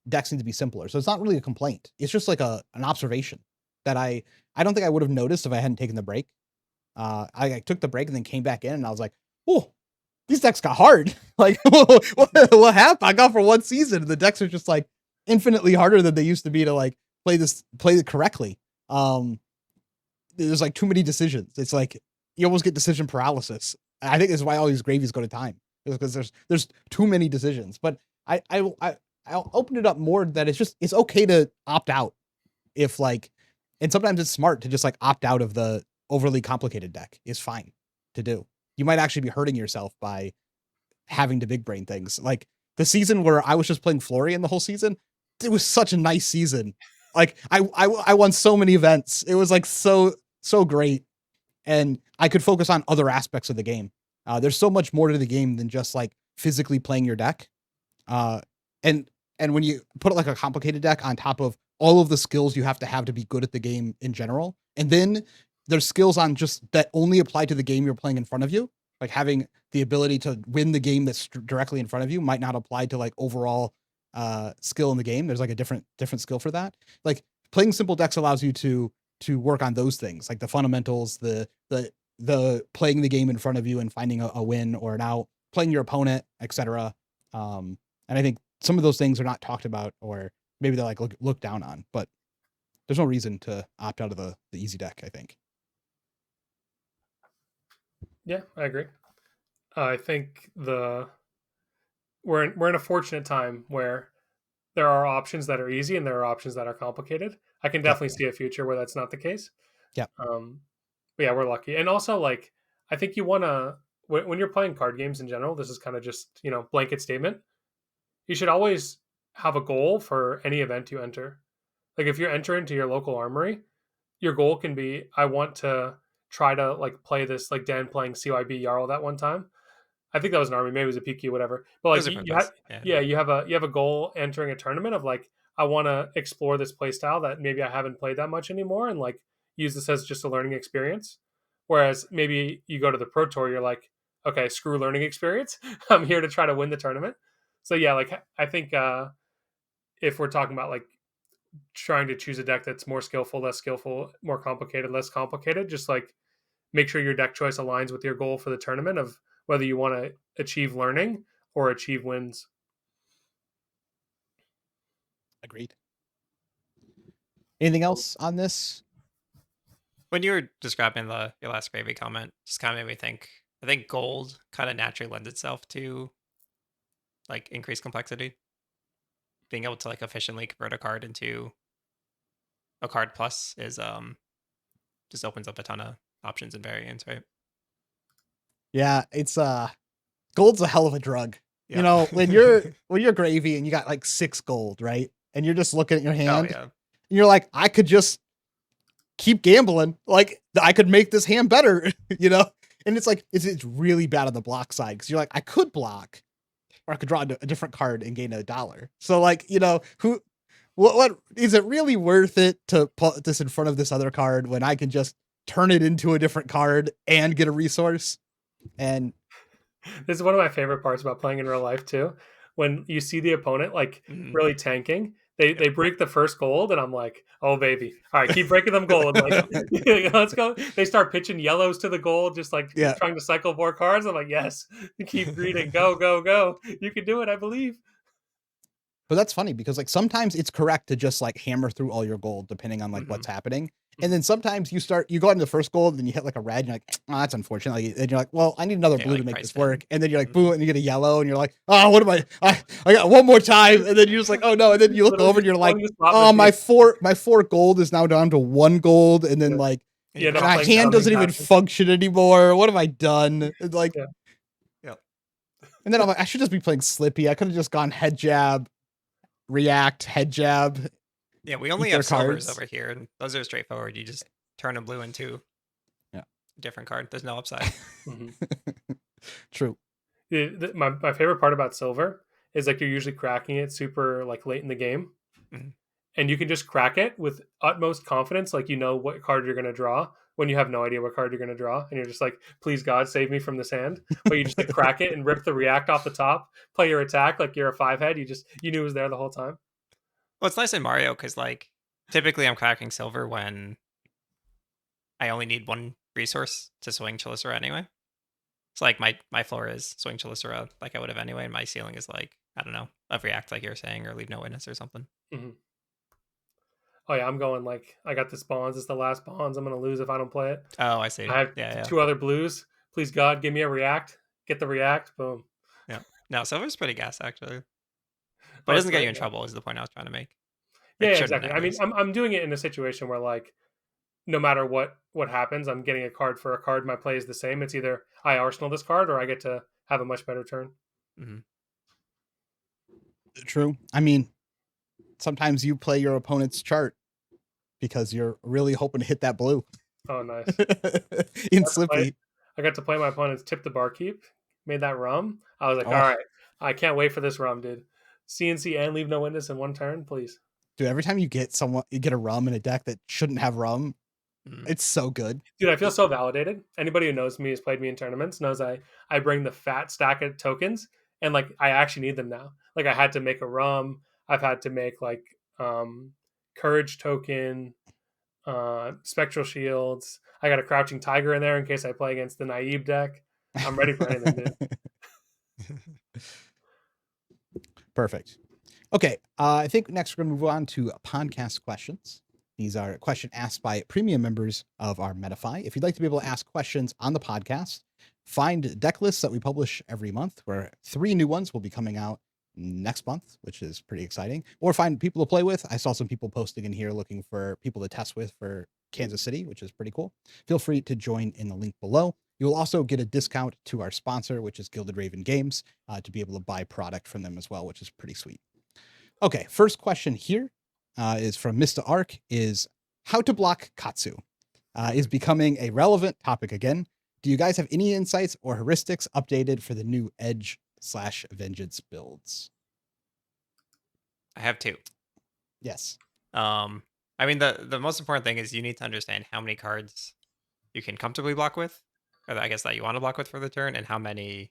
decks need to be simpler. So it's not really a complaint. It's just like an observation that I don't think I would have noticed if I hadn't taken the break. I took the break and then came back in and I was like, oh, these decks got hard. Like what happened? I got for one season. The decks are just like infinitely harder than they used to be to like play it correctly. There's like too many decisions. It's like you almost get decision paralysis. I think this is why all these gravies go to time, because there's too many decisions. But I'll open it up more that it's okay to opt out if like, and sometimes it's smart to just like opt out of the overly complicated deck. Is fine to do. You might actually be hurting yourself by having to big brain things. Like the season where I was just playing Florian the whole season, it was such a nice season. Like I won so many events. It was like so great, and I could focus on other aspects of the game. There's so much more to the game than just like physically playing your deck. And when you put like a complicated deck on top of all of the skills you have to be good at the game in general, and then there's skills on just that only apply to the game you're playing in front of you, like having the ability to win the game that's directly in front of you might not apply to like overall skill in the game. There's like a different skill for that. Like playing simple decks allows you to work on those things, like the fundamentals, the playing the game in front of you and finding a win or an out, playing your opponent, etc. And I think some of those things are not talked about, or maybe they're like looked down on, but there's no reason to opt out of the easy deck, I think. Yeah, I agree. I think we're in a fortunate time where there are options that are easy and there are options that are complicated. I can definitely see a future where that's not the case. Yeah. But yeah, we're lucky. And also, like, I think you want to, when you're playing card games in general, this is kind of just, blanket statement. You should always have a goal for any event you enter. Like, if you're entering to your local armory, your goal can be, I want to try to, like, play this, like Dan playing CYB Jarl that one time. I think that was an army, maybe it was a PQ, whatever. But like you have a goal entering a tournament of like, I want to explore this playstyle that maybe I haven't played that much anymore, and like use this as just a learning experience. Whereas maybe you go to the Pro Tour, you're like, okay, screw learning experience. I'm here to try to win the tournament. So yeah, like I think if we're talking about like trying to choose a deck that's more skillful, less skillful, more complicated, less complicated, just like make sure your deck choice aligns with your goal for the tournament of whether you want to achieve learning or achieve wins. Agreed. Anything else on this? When you were describing your last gravy comment, just kind of made me think. I think gold kind of naturally lends itself to like increased complexity. Being able to like efficiently convert a card into a card plus is just opens up a ton of options and variants, right? Yeah, it's gold's a hell of a drug. Yeah. You know, when you're gravy and you got like 6 gold, right? And you're just looking at your hand, yeah. and you're like, I could just keep gambling. Like I could make this hand better, you know? And it's like, it's really bad on the block side, because you're like, I could block, or I could draw a different card and gain $1. So like, what is it really worth it to put this in front of this other card when I can just turn it into a different card and get a resource? And this is one of my favorite parts about playing in real life too. When you see the opponent like really tanking, they break the first gold, and I'm like, oh baby, all right, keep breaking them gold. Like, let's go. They start pitching yellows to the gold, just like trying to cycle more cards. I'm like, yes, keep reading, go, you can do it, I believe. But that's funny, because like sometimes it's correct to just like hammer through all your gold depending on like what's happening. And then sometimes you go into the first gold, and you hit like a red, and you're like, oh, that's unfortunate. And you're like, well, I need another blue to make this work. And then you're like, boom, and you get a yellow, and you're like, oh, what am I got one more time. And then you're just like, oh no. And then you look over and you're like, oh, my four gold is now down to 1 gold. And then like, my hand doesn't even function anymore. What have I done? Like, and then I'm like, I should just be playing Slippy. I could have just gone head jab, react, head jab. Yeah, we only have silvers over here, and those are straightforward. You just turn a blue into a different card. There's no upside. True. My favorite part about silver is like you're usually cracking it super like late in the game. Mhm. And you can just crack it with utmost confidence, like you know what card you're going to draw when you have no idea what card you're going to draw, and you're just like, please God, save me from this hand. But you just like crack it and rip the react off the top, play your attack like you're a 5-head. You knew it was there the whole time. Well, it's nice in Mario because like typically I'm cracking silver when I only need one resource to swing Chelicera anyway. So like my floor is swing Chelicera like I would have anyway, and my ceiling is like, I don't know, a react like you're saying, or leave no witness or something. Mm-hmm. Oh yeah, I'm going like I got this bonds. It's the last bonds. I'm going to lose if I don't play it. Oh, I see. I have Yeah. 2 other blues. Please God, give me a react. Get the react. Boom. Yeah. No, silver's pretty gas actually. Oh, But it it's doesn't get you great. in Yeah. trouble is the point I was trying to make. Yeah, It yeah, shouldn't exactly. at I mean, least. I'm doing it in a situation where like no matter what happens, I'm getting a card for a card. My play is the same. It's either I arsenal this card or I get to have a much better turn. Mm-hmm. True. I mean, sometimes you play your opponent's chart because you're really hoping to hit that blue. Oh, nice. In Slippy. I got to play my opponent's tip the barkeep. Made that rum. I was like, Oh. all right, I can't wait for this rum, dude. CNC and leave no witness in one turn, please. Dude, every time you get a rum in a deck that shouldn't have rum, it's so good. Dude, I feel so validated. Anybody who knows me, has played me in tournaments, knows I bring the fat stack of tokens, and like I actually need them now. Like I had to make a rum. I've had to make like courage token, spectral shields. I got a crouching tiger in there in case I play against the naive deck. I'm ready for anything, dude. Perfect. Okay, I think next we're going to move on to podcast questions. These are questions asked by premium members of our Metafy. If you'd like to be able to ask questions on the podcast, find deck lists that we publish every month, where 3 new ones will be coming out next month, which is pretty exciting. Or find people to play with. I saw some people posting in here looking for people to test with for Kansas City, which is pretty cool. Feel free to join in the link below. You'll also get a discount to our sponsor, which is Gilded Raven Games, to be able to buy product from them as well, which is pretty sweet. Okay, first question here is from Mr. Ark, is how to block Katsu is becoming a relevant topic again. Do you guys have any insights or heuristics updated for the new Edge/Vengeance builds? I have 2. Yes. I mean, the most important thing is you need to understand how many cards you can comfortably block with, or I guess that you want to block with for the turn, and how many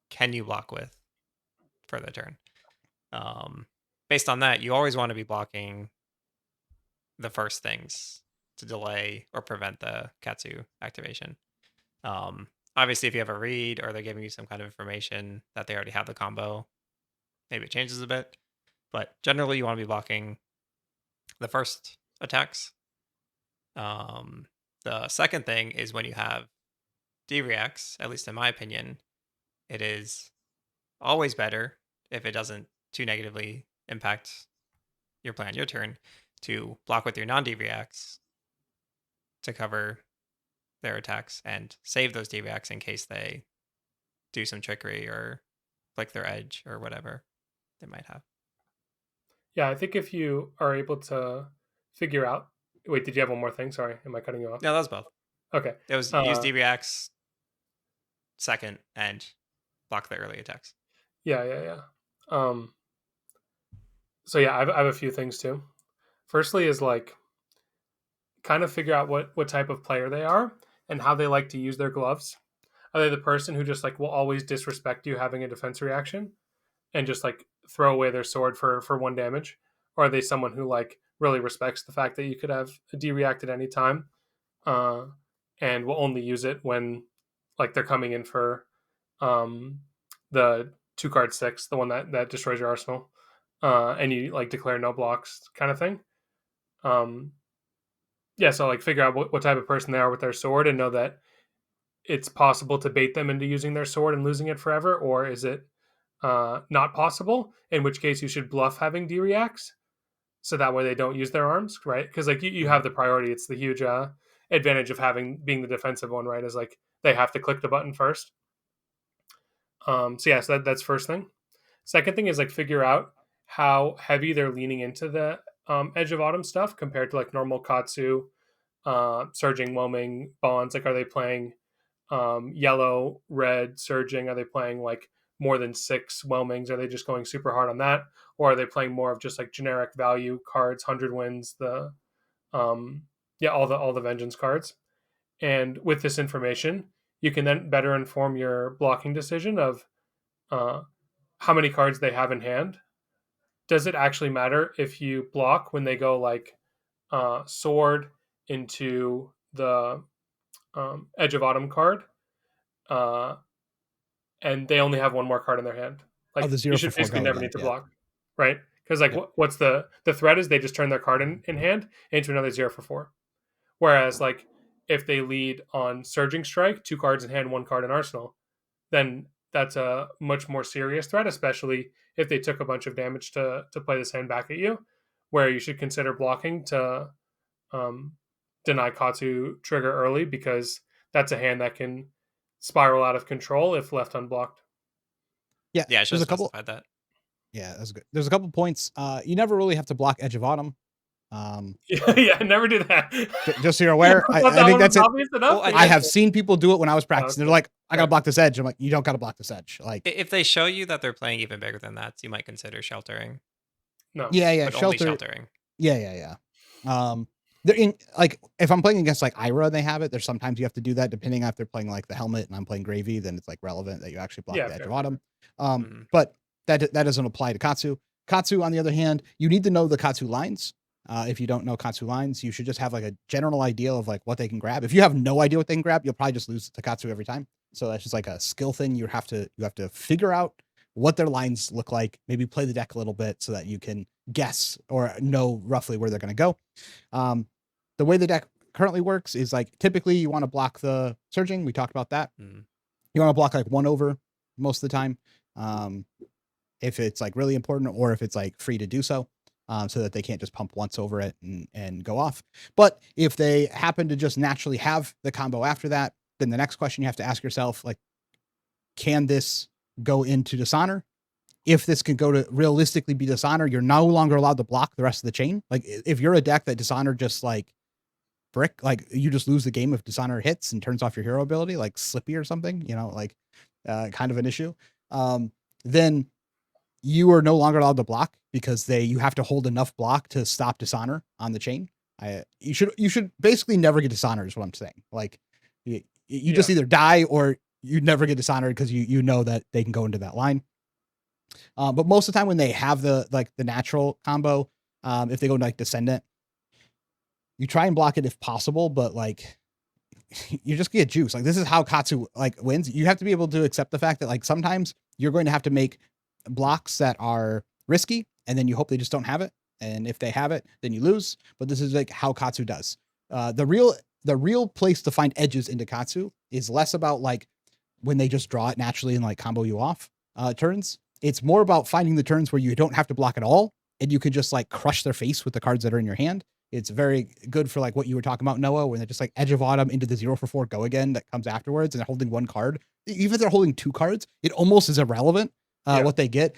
can you block with for the turn. Based on that, you always want to be blocking the first things to delay or prevent the Katsu activation. Obviously, if you have a read or they're giving you some kind of information that they already have the combo, maybe it changes a bit. But generally, you want to be blocking the first attacks. The second thing is when you have D-reacts, at least in my opinion, it is always better if it doesn't too negatively impact your play on your turn to block with your non-D-reacts to cover their attacks and save those D-reacts in case they do some trickery or click their edge or whatever they might have. Yeah, I think if you are able to figure out. Wait, did you have one more thing? Sorry, am I cutting you off? Yeah, that was both. Okay. It was use D-reacts second and block the early attacks. Yeah. So yeah, I have a few things too. Firstly is like kind of figure out what type of player they are and how they like to use their gloves. Are they the person who just like will always disrespect you having a defense reaction and just like throw away their sword for 1 damage? Or are they someone who like really respects the fact that you could have a D-react at any time and will only use it when like they're coming in for the 2-card 6, the one that destroys your arsenal, and you like declare no blocks kind of thing. Yeah, so like figure out what type of person they are with their sword and know that it's possible to bait them into using their sword and losing it forever, or is it not possible? In which case you should bluff having D-reacts, so that way they don't use their arms, right? Because like you have the priority. It's the huge advantage of being the defensive one, right? Is like they have to click the button first. So yeah, so that's first thing. Second thing is like figure out how heavy they're leaning into the Edge of Autumn stuff compared to like normal Katsu, surging, whelming bonds. Like, are they playing yellow, red, surging? Are they playing like more than 6 whelmings? Are they just going super hard on that, or are they playing more of just like generic value cards, 100 wins, the all the vengeance cards? And with this information, you can then better inform your blocking decision of uh, how many cards they have in hand. Does it actually matter if you block when they go like sword into the Edge of Autumn card, uh, and they only have one more card in their hand? Oh, Like the you 0 for should 4 basically go never again. need to Yeah. block, right? Because like Yep. what's the threat is they just turn their card in hand into another 0 for 4. Whereas like if they lead on Surging Strike, 2 cards in hand, 1 card in arsenal, then that's a much more serious threat, especially if they took a bunch of damage to play this hand back at you, where you should consider blocking to um, deny Katsu trigger early, because that's a hand that can spiral out of control if left unblocked. Yeah. Yeah, I should There's have a couple. specified that. Yeah, that's good. There's a couple points. You never really have to block Edge of Autumn. Yeah, never do that. Just so you're aware, I thought that think one that's was it. obvious enough. Well, I have seen people do it when I was practicing. okay. They're like, I gotta Okay. block this edge. I'm like, you don't gotta block this edge. Like, If they show you that they're playing even bigger than that, you might consider sheltering, No. yeah, but only shelter. sheltering. Yeah. They're in like if I'm playing against like Ira, they have it. There's sometimes you have to do that depending on if they're playing like the helmet and I'm playing Gravy, then it's like relevant that you actually block Yeah, the Edge fair. of Autumn. Mhm. But that doesn't apply to Katsu. Katsu, on the other hand, you need to know the Katsu lines. If you don't know Katsu lines, you should just have like a general idea of like what they can grab. If you have no idea what they can grab, you'll probably just lose to Katsu every time. So that's just like a skill thing. You have to figure out what their lines look like. Maybe play the deck a little bit so that you can guess or know roughly where they're going to go. The way the deck currently works is like typically you want to block the surging. We talked about that. Mhm. You want to block like 1 over most of the time. If it's like really important or if it's like free to do so. So that they can't just pump once over it and go off. But if they happen to just naturally have the combo after that, then the next question you have to ask yourself, like, can this go into Dishonor? If this can go to realistically be Dishonor, you're no longer allowed to block the rest of the chain. Like if you're a deck that Dishonor just like brick, like you just lose the game if Dishonor hits and turns off your hero ability, like Slippy or something, like kind of an issue. Then you are no longer allowed to block because you have to hold enough block to stop Dishonor on the chain. You should basically never get Dishonored is what I'm saying. Like you just either die or you never get Dishonored because you know that they can go into that line. But most of the time when they have the natural combo, if they go like Descendant, you try and block it if possible, but like you just get juice. Like this is how Katsu like wins. You have to be able to accept the fact that like sometimes you're going to have to make blocks that are risky and then you hope they just don't have it. And if they have it, then you lose. But this is like how Katsu does. The real place to find edges into Katsu is less about like when they just draw it naturally and like combo you off turns. It's more about finding the turns where you don't have to block at all and you can just like crush their face with the cards that are in your hand. It's very good for like what you were talking about, Noah, when they're just like Edge of Autumn into the 0 for 4 go again that comes afterwards and they're holding 1 card. Even if they're holding 2 cards, it almost is irrelevant what they get.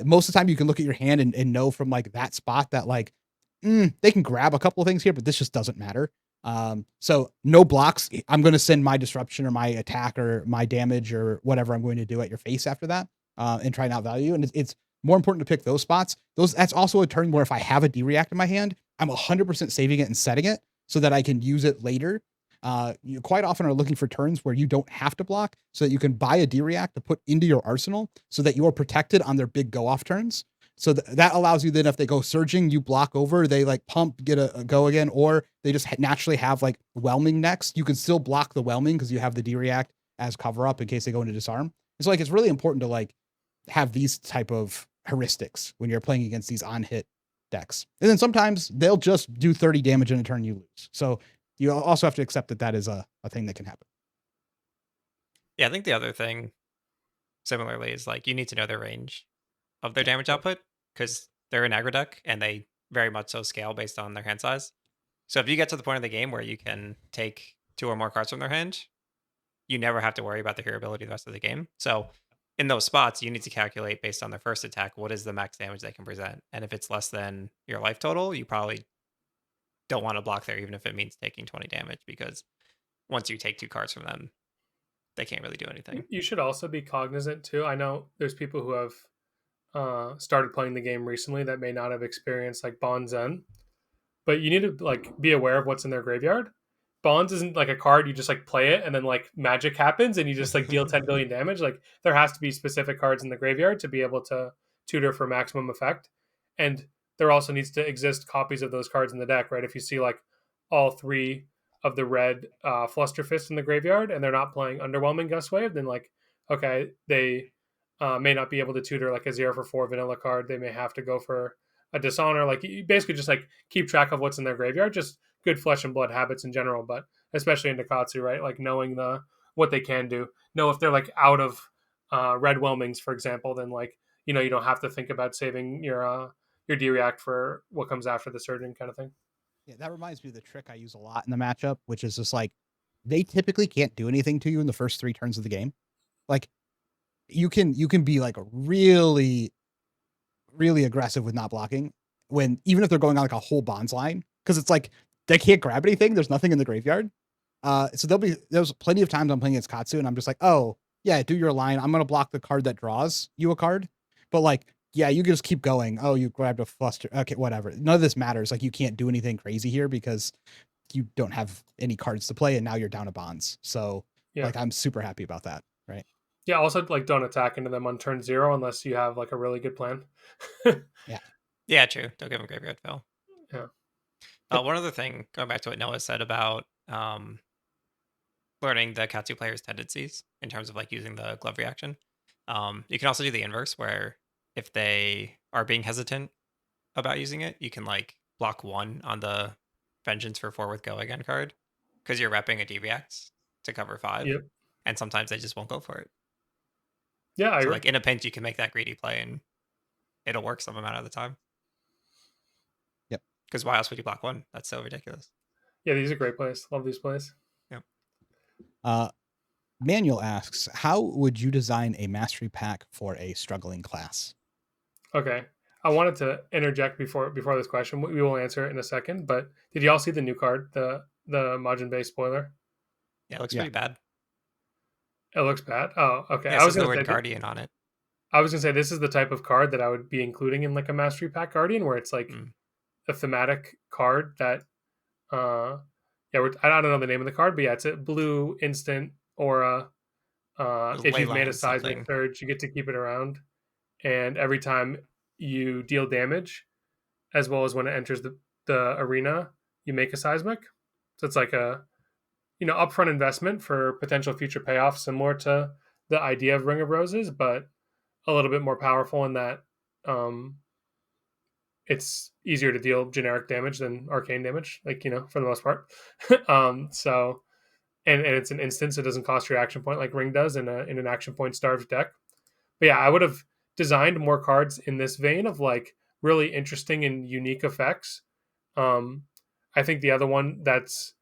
Most of the time you can look at your hand and know from like that spot that like they can grab a couple of things here, but this just doesn't matter. So no blocks. I'm going to send my disruption or my attack or my damage or whatever I'm going to do at your face after that and try and outvalue. And it's more important to pick those spots. That's also a turn where if I have a D-React in my hand, I'm 100% saving it and setting it so that I can use it later. You quite often are looking for turns where you don't have to block so that you can buy a D-React to put into your arsenal so that you are protected on their big go-off turns. So that allows you then if they go surging, you block over, they like pump, get a go again, or they just naturally have like whelming next. You can still block the whelming because you have the D-React as cover up in case they go into disarm. It's like, it's really important to like have these type of heuristics when you're playing against these on hit decks. And then sometimes they'll just do 30 damage in a turn you lose. So you also have to accept that is a thing that can happen. Yeah, I think the other thing similarly is like you need to know their range of their damage output because they're an aggro deck and they very much so scale based on their hand size. So if you get to the point of the game where you can take 2 or more cards from their hand, you never have to worry about the hero ability the rest of the game. So in those spots, you need to calculate based on their first attack, what is the max damage they can present. And if it's less than your life total, you probably don't want to block there, even if it means taking 20 damage, because once you take 2 cards from them, they can't really do anything. You should also be cognizant too. I know there's people who have started playing the game recently that may not have experienced like Bonds Zen, but you need to like be aware of what's in their graveyard. Bonds isn't like a card you just like play it and then like magic happens and you just like deal 10 billion damage. Like there has to be specific cards in the graveyard to be able to tutor for maximum effect. And there also needs to exist copies of those cards in the deck, right? If you see like all three of the red Flusterfist in the graveyard and they're not playing Underwhelming Gust Wave, then like, okay, they may not be able to tutor like a 0 for 4 vanilla card. They may have to go for a Dishonor. Like you basically just like keep track of what's in their graveyard. Just good flesh and blood habits in general, but especially in Nikatsu, right? Like knowing what they can do. Know if they're like out of red whelmings, for example, then like you don't have to think about saving your D-React for what comes after the surgeon kind of thing. Yeah, that reminds me of the trick I use a lot in the matchup, which is just like they typically can't do anything to you in the first 3 turns of the game. Like you can be like a really aggressive with not blocking when even if they're going on like a whole bonds line, because it's like they can't grab anything. There's nothing in the graveyard. So there's plenty of times I'm playing against Katsu and I'm just like, oh yeah, do your line. I'm gonna block the card that draws you a card, but like yeah, you can just keep going. Oh, you grabbed a fluster. Okay, whatever. None of this matters. Like you can't do anything crazy here because you don't have any cards to play, and now you're down to bonds. So Yeah. like I'm super happy about that. Right. Yeah. Also, like don't attack into them on turn 0 unless you have like a really good plan. Yeah, true. Don't give them graveyard fill. Yeah. One other thing, going back to what Noah said about learning the Katsu player's tendencies in terms of like using the glove reaction. You can also do the inverse, where if they are being hesitant about using it, you can like block 1 on the Vengeance for 4 with Go Again card because you're repping a D-React to cover 5. Yep. And sometimes they just won't go for it. Yeah, I So agree. like in a pinch, you can make that greedy play and it'll work some amount of the time. Yep. Because why else would you block 1? That's so ridiculous. Yeah, these are great plays. Love these plays. Yep. Manuel asks, how would you design a mastery pack for a struggling class? Okay. I wanted to interject before this question. We will answer it in a second, but did y'all see the new card, the Majin Bay spoiler? Yeah, it looks Yeah. pretty bad. It looks bad. Oh, okay. Yeah, it says the word Guardian on it. I was gonna say this is the type of card that I would be including in like a mastery pack Guardian, where it's like a thematic card that, I don't know the name of the card, but yeah, it's a blue instant aura. If you've made a seismic surge, you get to keep it around, and every time you deal damage, as well as when it enters the arena, you make a seismic. So it's like a upfront investment for potential future payoff, similar to the idea of Ring of Roses, but a little bit more powerful in that it's easier to deal generic damage than arcane damage, like for the most part. So and it's an instance, it doesn't cost your action point like Ring does in an action point starved deck. But yeah, I would have designed more cards in this vein of like really interesting and unique effects. I think the other one that's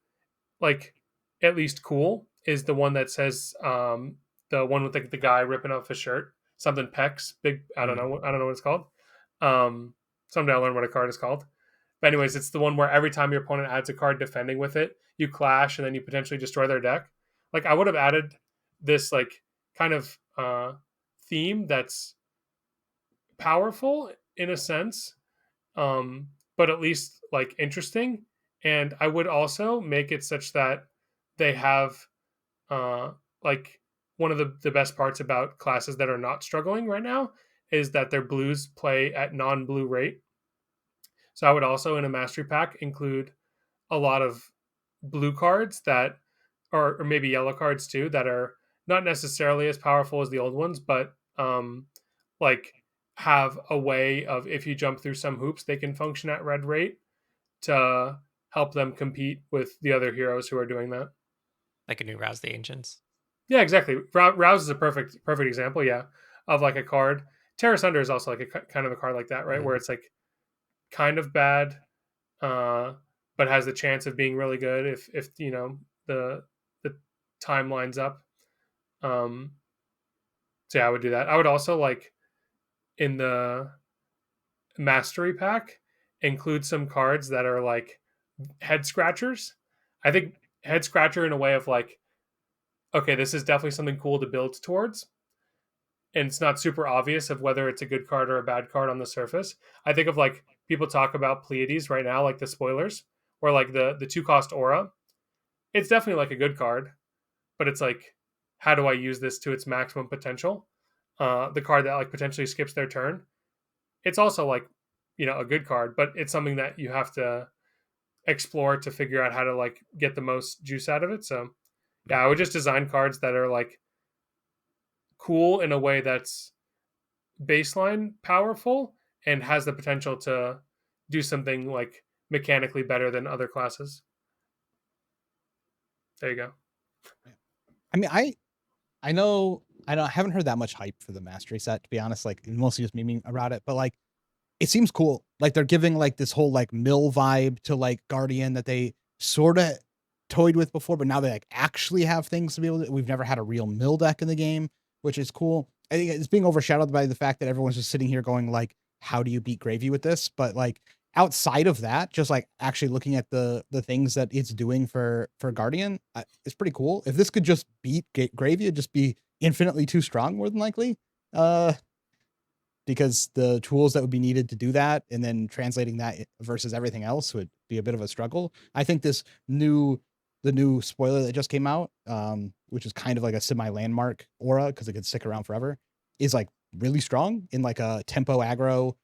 like at least cool is the one that says the one with the guy ripping off his shirt, something Pex big. I don't know what it's called. Someday I'll learn what a card is called. But anyways, it's the one where every time your opponent adds a card defending with it, you clash and then you potentially destroy their deck. Like I would have added this like kind of theme that's powerful in a sense, but at least like interesting. And I would also make it such that they have like one of the best parts about classes that are not struggling right now is that their blues play at non-blue rate. So I would also in a mastery pack include a lot of blue cards that or maybe yellow cards too that are not necessarily as powerful as the old ones, but like have a way of if you jump through some hoops, they can function at red rate to help them compete with the other heroes who are doing that. Like a new Rouse the Ancients. Yeah, exactly. Rouse is a perfect example, yeah, of like a card. Terra Sunder is also like a kind of a card like that, right? Where it's like kind of bad, but has the chance of being really good if the time lines up. So yeah, I would do that. I would also like in the mastery pack include some cards that are like head scratchers. I think head scratcher in a way of like, okay, this is definitely something cool to build towards, and it's not super obvious of whether it's a good card or a bad card on the surface. I think of like people talk about Pleiades right now, like the spoilers, or like the 2-cost aura. It's definitely like a good card, but it's like, how do I use this to its maximum potential? The card that like potentially skips their turn. It's also like, a good card, but it's something that you have to explore to figure out how to like get the most juice out of it. So yeah, I would just design cards that are like cool in a way that's baseline powerful and has the potential to do something like mechanically better than other classes. There you go. I mean, I know I haven't heard that much hype for the mastery set, to be honest. Like mostly just memeing about it, but like it seems cool. Like they're giving like this whole like mill vibe to like Guardian that they sort of toyed with before, but now they like actually have things to be able to. We've never had a real mill deck in the game, which is cool. I think it's being overshadowed by the fact that everyone's just sitting here going like, how do you beat Gravy with this? But like outside of that, just like actually looking at the things that it's doing for Guardian, it's pretty cool. If this could just beat Gravy, it'd just be infinitely too strong, more than likely. Because the tools that would be needed to do that and then translating that versus everything else would be a bit of a struggle. I think the new spoiler that just came out, which is kind of like a semi-landmark aura because it could stick around forever, is like really strong in like a tempo aggro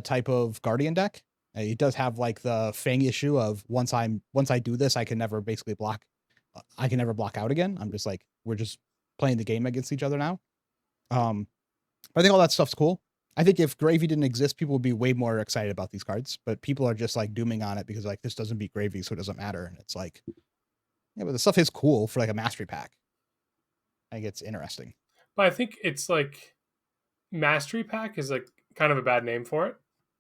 type of Guardian deck. It does have like the Fang issue of once I do this, I can never basically block. I can never block out again. I'm just like, we're just playing the game against each other now. But I think all that stuff's cool. I think if Gravy didn't exist, people would be way more excited about these cards, but people are just like dooming on it because like this doesn't beat Gravy, so it doesn't matter. And it's like, yeah, but the stuff is cool for like a mastery pack. I think it's interesting. But I think it's like mastery pack is like kind of a bad name for it,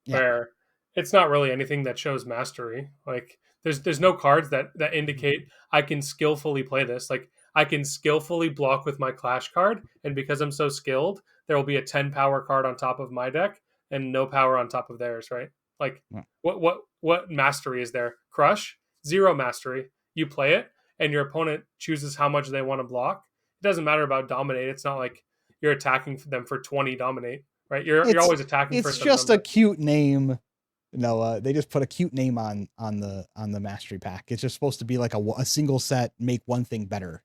Yeah. where it's not really anything that shows mastery. Like there's no cards that indicate I can skillfully play this. Like I can skillfully block with my clash card, and because I'm so skilled, there will be a 10 power card on top of my deck and no power on top of theirs, right? Like Yeah. what mastery is there? Crush, zero mastery. You play it and your opponent chooses how much they want to block. It doesn't matter about dominate. It's not like you're attacking them for 20 dominate, right? You're always attacking for It's some just number. a cute name. No, they just put a cute name on the mastery pack. It's just supposed to be like a single set, make one thing better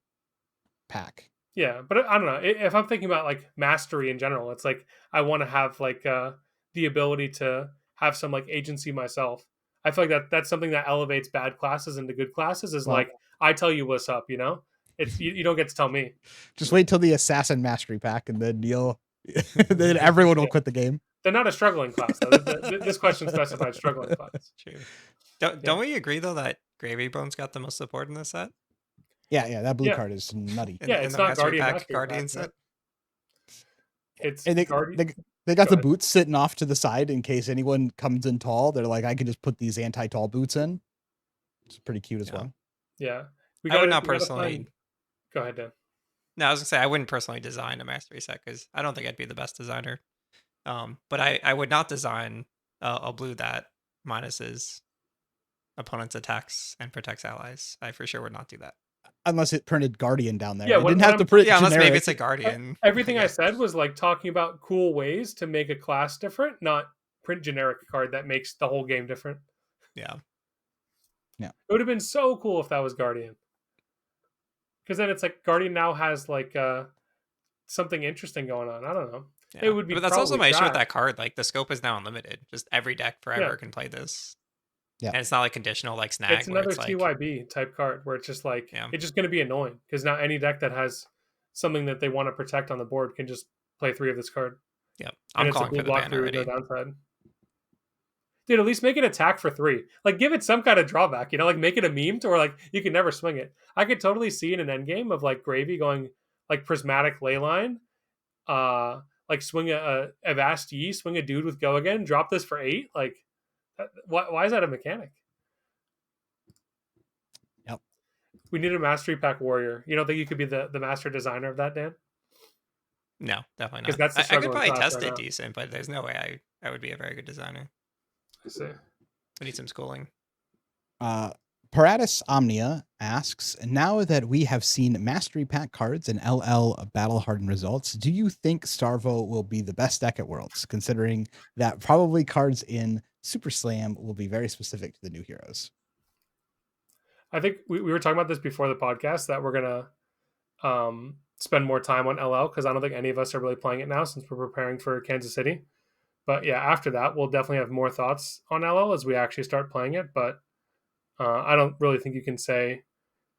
pack. Yeah, but I don't know. If I'm thinking about like mastery in general, it's like I want to have like the ability to have some like agency myself. I feel like that's something that elevates bad classes into good classes. Is Well, like I tell you what's up, It's you don't get to tell me. just wait till the assassin mastery pack, and then you'll then everyone will Yeah. quit the game. They're not a struggling class though. This question specified struggling class. True. Don't we agree though that Gravy Bones got the most support in this set? Yeah, that blue Yeah. card is nutty. Yeah, in it's the not mastery Guardian pack Mastery Guardian pack, set. It's And Guardian. they got Go the ahead. boots sitting off to the side in case anyone comes in tall. They're like, I can just put these anti-tall boots in. It's pretty cute as Yeah. well. Yeah, I would not personally. Go ahead, Dan. No, I was gonna say I wouldn't personally design a mastery set because I don't think I'd be the best designer. But I would not design a blue that minuses opponent's attacks and protects allies. I for sure would not do that. Unless it printed Guardian down there. Yeah, it what didn't have I'm- to print Yeah, unless generic. maybe it's a guardian. Everything I guess. said was like talking about cool ways to make a class different, not print generic card that makes the whole game different. Yeah. It would have been so cool if that was Guardian. Because then it's like Guardian now has like something interesting going on. I don't know. Yeah. It would be But that's also probably my issue with trash. that card. Like the scope is now unlimited. Just every deck forever can play this. Yeah. And it's not like conditional like Snag. It's where another it's like, TYB type card where it's just like Yeah. it's just going to be annoying because now any deck that has something that they want to protect on the board can just play 3 of this card. Yeah. And I'm it's a calling blue for the block ban 3 with no already. downside. Dude, at least make it attack for 3. Like, give it some kind of drawback, like make it a meme to where like you can never swing it. I could totally see in an endgame of like Gravy going like prismatic leyline, like swing a Avast Yi, swing a dude with go again, drop this for 8. Like, why is that a mechanic? Yep. We need a mastery pack warrior. You don't think you could be the master designer of that, Dan? No, definitely 'Cause not. that's the I could struggling probably class test right it now. decent, but there's no way I would be a very good designer. I see. I need some schooling. Paratus Omnia asks, now that we have seen Mastery Pack cards and LL Battle Hardened results, do you think Starvo will be the best deck at Worlds, considering that probably cards in Super Slam will be very specific to the new heroes? I think we were talking about this before the podcast that we're going to spend more time on LL because I don't think any of us are really playing it now since we're preparing for Kansas City. But yeah, after that, we'll definitely have more thoughts on LL as we actually start playing it. But I don't really think you can say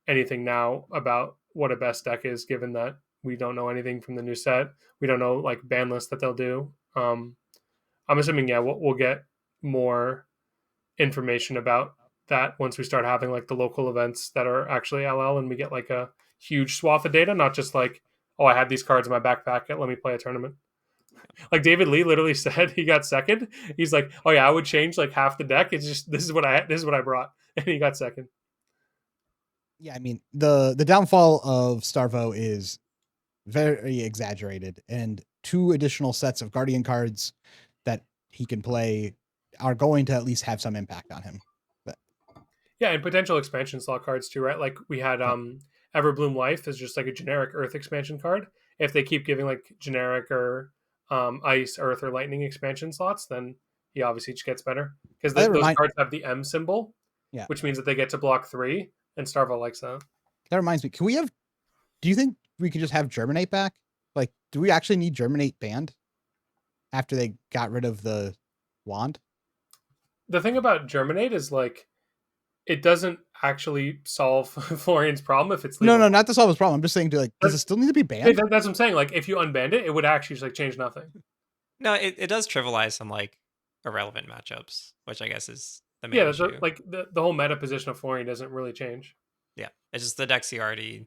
anything now about what a best deck is, given that we don't know anything from the new set. We don't know like ban lists that they'll do. I'm assuming, yeah, we'll get more information about that once we start having like the local events that are actually LL and we get like a huge swath of data, not just like, oh, I had these cards in my backpack, let me play a tournament. Like David Lee literally said he got second. He's like, oh yeah, I would change like half the deck. It's just this is what I brought, and he got second. Yeah, I mean the downfall of Starvo is very exaggerated, and 2 additional sets of Guardian cards that he can play are going to at least have some impact on him. But Yeah, and potential expansion slot cards too, right? Like we had Everbloom Life is just like a generic Earth expansion card. If they keep giving like generic or Ice, Earth, or Lightning expansion slots, then he obviously just gets better because those cards have the M symbol, yeah, which means that they get to block 3, and Starvo likes that. that reminds me. Can we have? Do you think we can just have Germinate back? Like, do we actually need Germinate banned after they got rid of the wand? The thing about Germinate is like it doesn't actually solve Florian's problem if it's legal. No, not to solve his problem. I'm just saying, does it still need to be banned? That's what I'm saying. Like if you unbanned it, it would actually just like change nothing. No, it does trivialize some like irrelevant matchups, which I guess is the main Yeah, issue. like the whole meta position of Florian doesn't really change. Yeah, it's just the decks he already.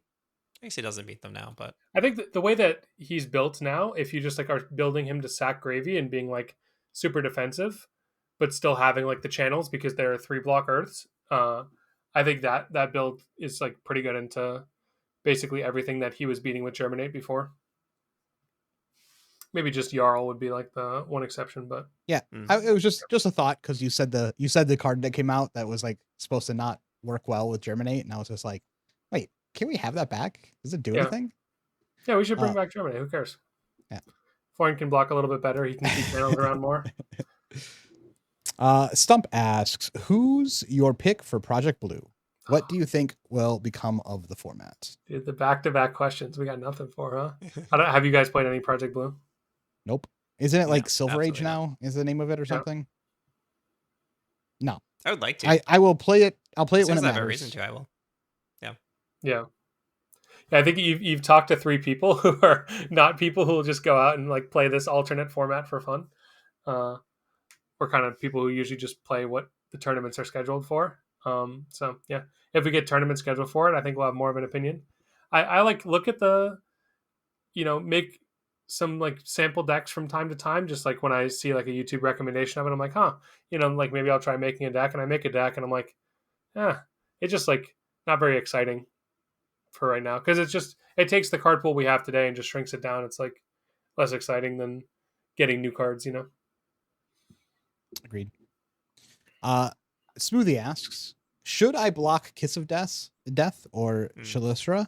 I guess he doesn't beat them now, but I think the way that he's built now, if you just like are building him to sack Gravy and being like super defensive, but still having like the channels because they're 3 block Earths, I think that build is like pretty good into basically everything that he was beating with Germinate before. Maybe just Jarl would be like the one exception, but yeah, it was just a thought because you said the card that came out that was like supposed to not work well with Germinate, and I was just like, wait, can we have that back? Does it do anything? Yeah, we should bring back Germinate. Who cares? Yeah, Florian can block a little bit better. He can keep channels around more. Stump asks, who's your pick for Project Blue? What do you think will become of the format? Dude, the back-to-back questions we got nothing for, huh? Have you guys played any Project Blue? Nope. Isn't it like Silver Age now? Is the name of it or something? No. I would like to. I will play it. I'll play it when it matters. I have a reason to. I will. Yeah. I think you've talked to 3 people who are not people who will just go out and like play this alternate format for fun, or kind of people who usually just play what the tournaments are scheduled for. So yeah, if we get tournaments scheduled for it, I think we'll have more of an opinion. I like look at the, make some like sample decks from time to time. Just like when I see like a YouTube recommendation of it, I'm like, like maybe I'll try making a deck, and I make a deck, and I'm like, it's just like not very exciting for right now because it takes the card pool we have today and just shrinks it down. It's like less exciting than getting new cards. Agreed. Smoothie asks, should I block Kiss of Death or Chalisra?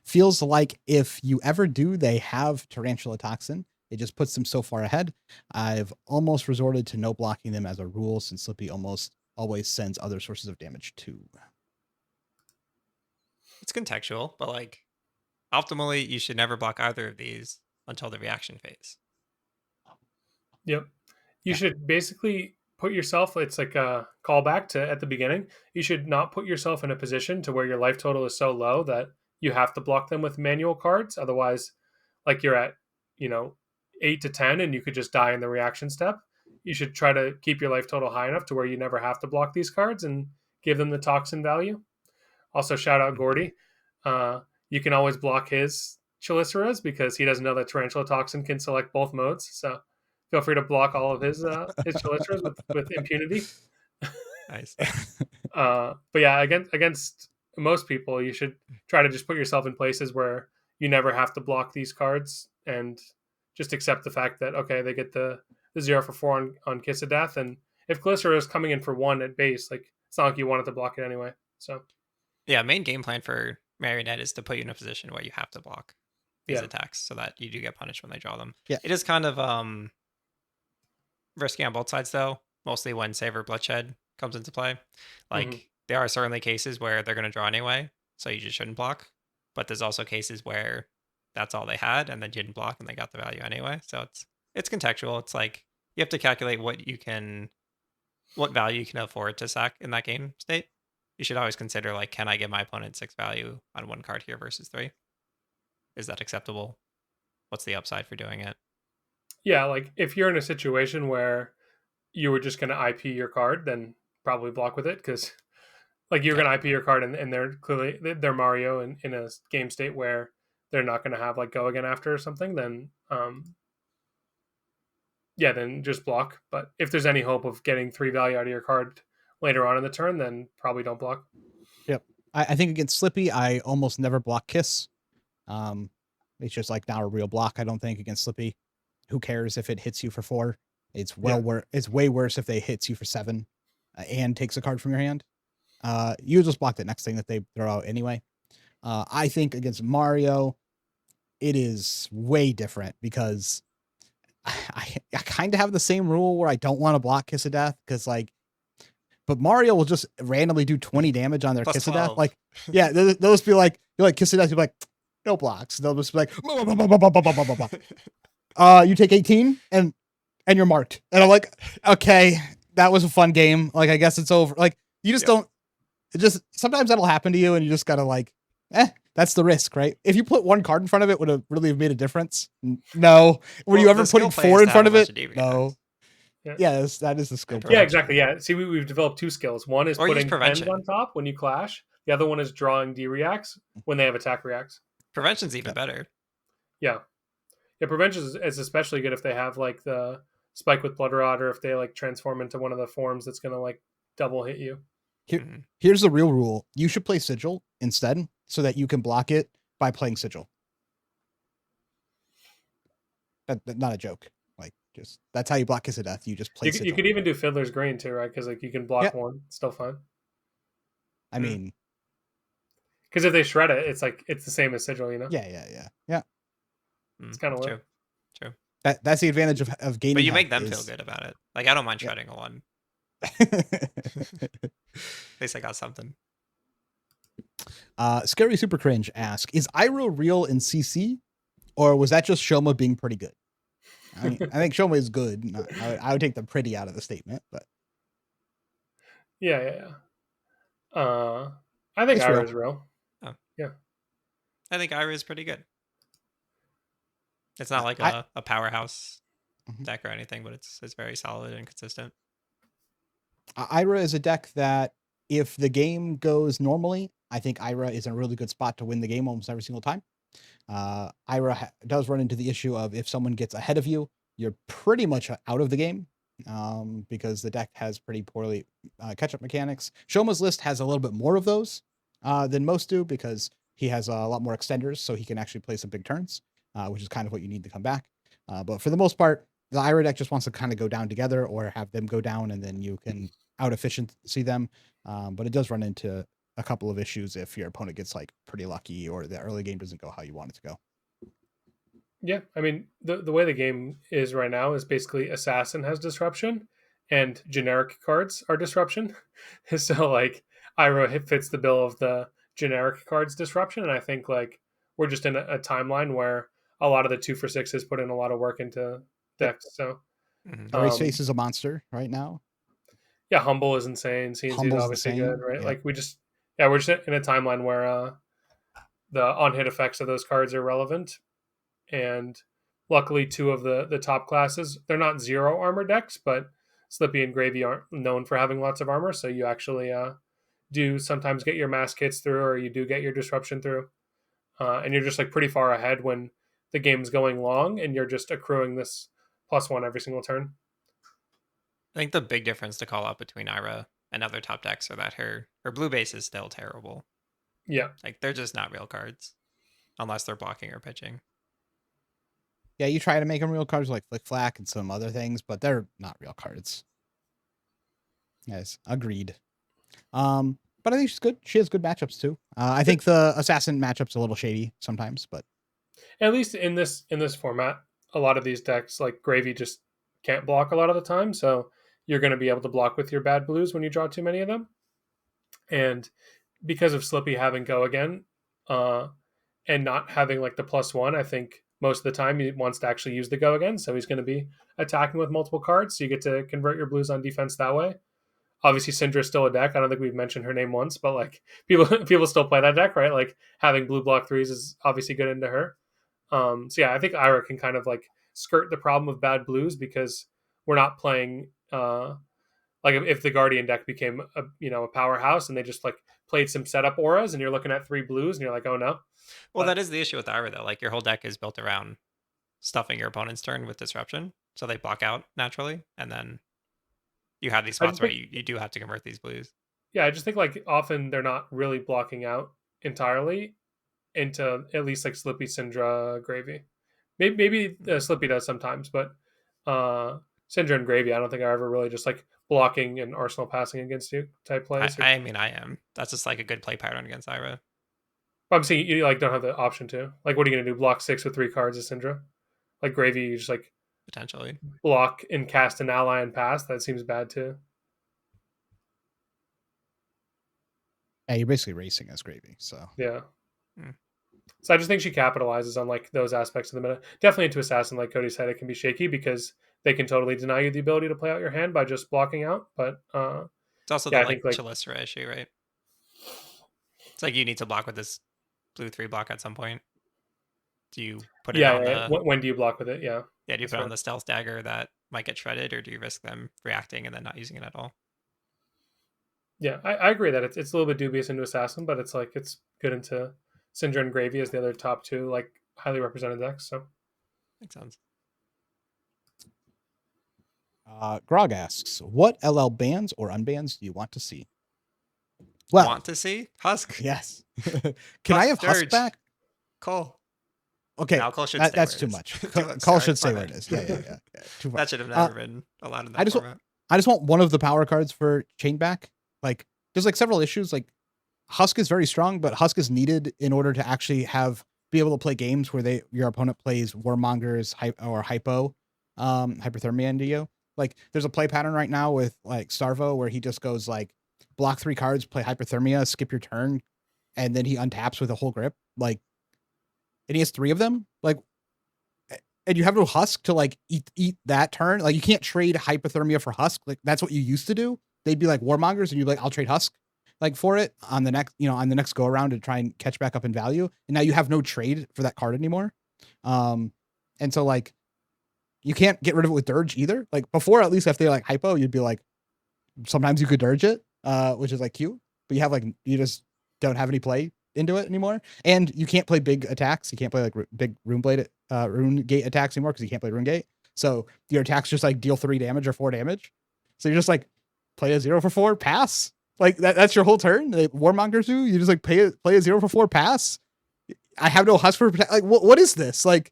Feels like if you ever do, they have Tarantula Toxin. It just puts them so far ahead. I've almost resorted to no blocking them as a rule since Slippy almost always sends other sources of damage too. It's contextual, but like optimally, you should never block either of these until the reaction phase. Yep. You should basically put yourself, it's like a callback to at the beginning. You should not put yourself in a position to where your life total is so low that you have to block them with manual cards. Otherwise, like you're at, 8 to 10 and you could just die in the reaction step. You should try to keep your life total high enough to where you never have to block these cards and give them the toxin value. Also, shout out Gordy. You can always block his Chaliceras because he doesn't know that Tarantula Toxin can select both modes. So feel free to block all of his Chaliceras with impunity. Nice. But yeah, against most people, you should try to just put yourself in places where you never have to block these cards and just accept the fact that, okay, they get the 0 for 4 on Kiss of Death. And if Glycera is coming in for 1 at base, like it's not like you wanted to block it anyway. So Yeah, main game plan for Marionette is to put you in a position where you have to block these Yeah. attacks so that you do get punished when they draw them. Yeah. It is kind of risky on both sides though, mostly when Savor Bloodshed comes into play. Like there are certainly cases where they're going to draw anyway, so you just shouldn't block. But there's also cases where that's all they had and then you didn't block and they got the value anyway. So it's contextual. It's like you have to calculate what value you can afford to sack in that game state. You should always consider like, can I give my opponent 6 value on 1 card here versus 3? Is that acceptable? What's the upside for doing it? Yeah, like if you're in a situation where you were just going to IP your card, then probably block with it, because like you're going to IP your card and they're clearly they're Mario in a game state where they're not going to have like go again after or something, then yeah, then just block. But if there's any hope of getting 3 value out of your card later on in the turn, then probably don't block. Yep. I think against Slippy, I almost never block Kiss. It's just like not a real block, I don't think, against Slippy. Who cares if it hits you for 4? It's it's way worse if they hits you for 7 and takes a card from your hand. You just block the next thing that they throw out anyway. I think against Mario, it is way different because I kind of have the same rule where I don't want to block Kiss of Death because like, but Mario will just randomly do 20 damage on their Plus Kiss 12. of Death. Like, yeah, they'll just be like, you're like Kiss of Death, you're like, no blocks. They'll just be like, blah, blah, blah, blah, blah, blah, blah, blah. You take 18 and you're marked. And I'm like, okay, that was a fun game. Like, I guess it's over. Like, you just don't. It just sometimes that'll happen to you, and you just gotta like, that's the risk, right? If you put 1 card in front of it, would have really made a difference? No. Were you ever putting 4 in front of it? No. Yeah, that is the skill. Yeah, exactly. Yeah. See, we've developed 2 skills. One is putting pens on top when you clash. The other one is drawing D reacts when they have attack reacts. Prevention's even better. Yeah. Yeah, prevention is especially good if they have like the spike with blood rot, or if they like transform into one of the forms that's gonna like double hit you. Here's the real rule. You should play Sigil instead so that you can block it by playing Sigil. Not a joke. Like, just that's how you block Kiss of Death. You just play Sigil. You could even do Fiddler's Green too, right? Because like you can block 1. It's still fine. I mean, because if they shred it, it's like it's the same as Sigil, you know? Yeah. It's kind of true. That's the advantage of gaining. But you make them feel good about it. Like, I don't mind shredding a 1. At least I got something. Scary Super Cringe asks, is Iroh real in CC, or was that just Shoma being pretty good? I mean, I think Shoma is good. I would take the pretty out of the statement, but yeah. I think Iroh is real. Oh. Yeah. I think Iroh is pretty good. It's not like a powerhouse deck or anything, but it's very solid and consistent. Ira is a deck that if the game goes normally, I think Ira is in a really good spot to win the game almost every single time. Ira does run into the issue of if someone gets ahead of you, you're pretty much out of the game because the deck has pretty poorly catch-up mechanics. Shoma's list has a little bit more of those than most do because he has a lot more extenders, so he can actually play some big turns, which is kind of what you need to come back. But for the most part, the Ira deck just wants to kind of go down together or have them go down, and then you can out-efficiency them. But it does run into a couple of issues if your opponent gets like pretty lucky or the early game doesn't go how you want it to go. Yeah, I mean, the way the game is right now is basically Assassin has disruption and generic cards are disruption. So like Iroh fits the bill of the generic cards disruption, and I think like we're just in a timeline where a lot of the 2 for 6s put in a lot of work into decks. So Race Face is a monster right now. Yeah, Humble is insane. CNC is obviously good, right? Yeah. Like we're just in a timeline where the on-hit effects of those cards are relevant. And luckily 2 of the top classes, they're not 0 armor decks, but Slippy and Gravy aren't known for having lots of armor, so you actually do sometimes get your mass kits through, or you do get your disruption through. And you're just like pretty far ahead when the game's going long, and you're just accruing this +1 every single turn. I think the big difference to call out between Ira and other top decks are that her blue base is still terrible. Yeah. Like, they're just not real cards unless they're blocking or pitching. Yeah, you try to make them real cards like Flick Flack and some other things, but they're not real cards. Yes, agreed. But I think she's good. She has good matchups too. I think the assassin matchup's a little shady sometimes, but At least in this format, a lot of these decks like Gravy just can't block a lot of the time, so you're going to be able to block with your bad blues when you draw too many of them. And because of Slippy having go again, and not having like the +1, I think most of the time he wants to actually use the go again, so he's going to be attacking with multiple cards, so you get to convert your blues on defense that way. Obviously, Syndra's still a deck. I don't think we've mentioned her name once, but like people still play that deck, right? Like having blue block 3s is obviously good into her. So yeah, I think Ira can kind of like skirt the problem of bad blues because we're not playing like if the Guardian deck became a powerhouse and they just like played some setup auras and you're looking at 3 blues and you're like, oh no. Well, that is the issue with Ira though. Like your whole deck is built around stuffing your opponent's turn with disruption, so they block out naturally, and then you have these spots where you do have to convert these blues. Yeah, I just think like often they're not really blocking out entirely into at least like Slippy, Syndra, Gravy. Maybe Slippy does sometimes, but Syndra and Gravy, I don't think are ever really just like blocking and Arsenal passing against you type plays. I mean, I am. That's just like a good play pattern against Ira. I'm saying you like don't have the option to. Like, what are you gonna do? Block 6 with 3 cards of Syndra? Like Gravy, you just like potentially block and cast an ally and pass. That seems bad too. yeah, you're basically racing as Gravy. So yeah. So I just think she capitalizes on like those aspects of the meta. Definitely into Assassin, like Cody said, it can be shaky because they can totally deny you the ability to play out your hand by just blocking out. But it's also yeah, the like Chalistra issue, right? It's like you need to block with this blue 3 block at some point. Do you put it on the when do you block with it? Yeah. Yeah, do you put it on the stealth dagger that might get shredded, or do you risk them reacting and then not using it at all? Yeah, I agree that it's a little bit dubious into Assassin, but it's like it's good into Syndra and Gravy as the other top 2 like highly represented decks. So makes sense. Grog asks, what LL bans or unbans do you want to see? Well, want to see Husk? Yes. Can I have Husk back? Cole. Okay, now Cole should that's too much. Cole should say where it is. Yeah. Too that should have never been allowed in that format. I just want one of the power cards for Chain back. Like, there's like several issues. Like, Husk is very strong, but Husk is needed in order to actually be able to play games where your opponent plays Warmongers or Hyperthermia into you. Like, there's a play pattern right now with like Starvo where he just goes like block 3 cards, play Hyperthermia, skip your turn, and then he untaps with a whole grip. Like, and he has 3 of them. Like, and you have no Husk to like eat that turn. Like, you can't trade Hypothermia for Husk. Like, that's what you used to do. They'd be like Warmongers, and you'd be like, I'll trade Husk like for it on the next go around to try and catch back up in value. And now you have no trade for that card anymore. And so like you can't get rid of it with Dirge either. Like before, at least if they like hypo, you'd be like, sometimes you could Dirge it, which is like cute, but you just don't have any play into it anymore. And you can't play big attacks. You can't play like big Rune Gate attacks anymore because you can't play Rune Gate. So your attacks just like deal 3 damage or 4 damage. So you're just like play a 0 for 4, pass. Like that's your whole turn. Warmongers you just like play a 0 for 4, pass. I have no Husk for protect. Like what is this? Like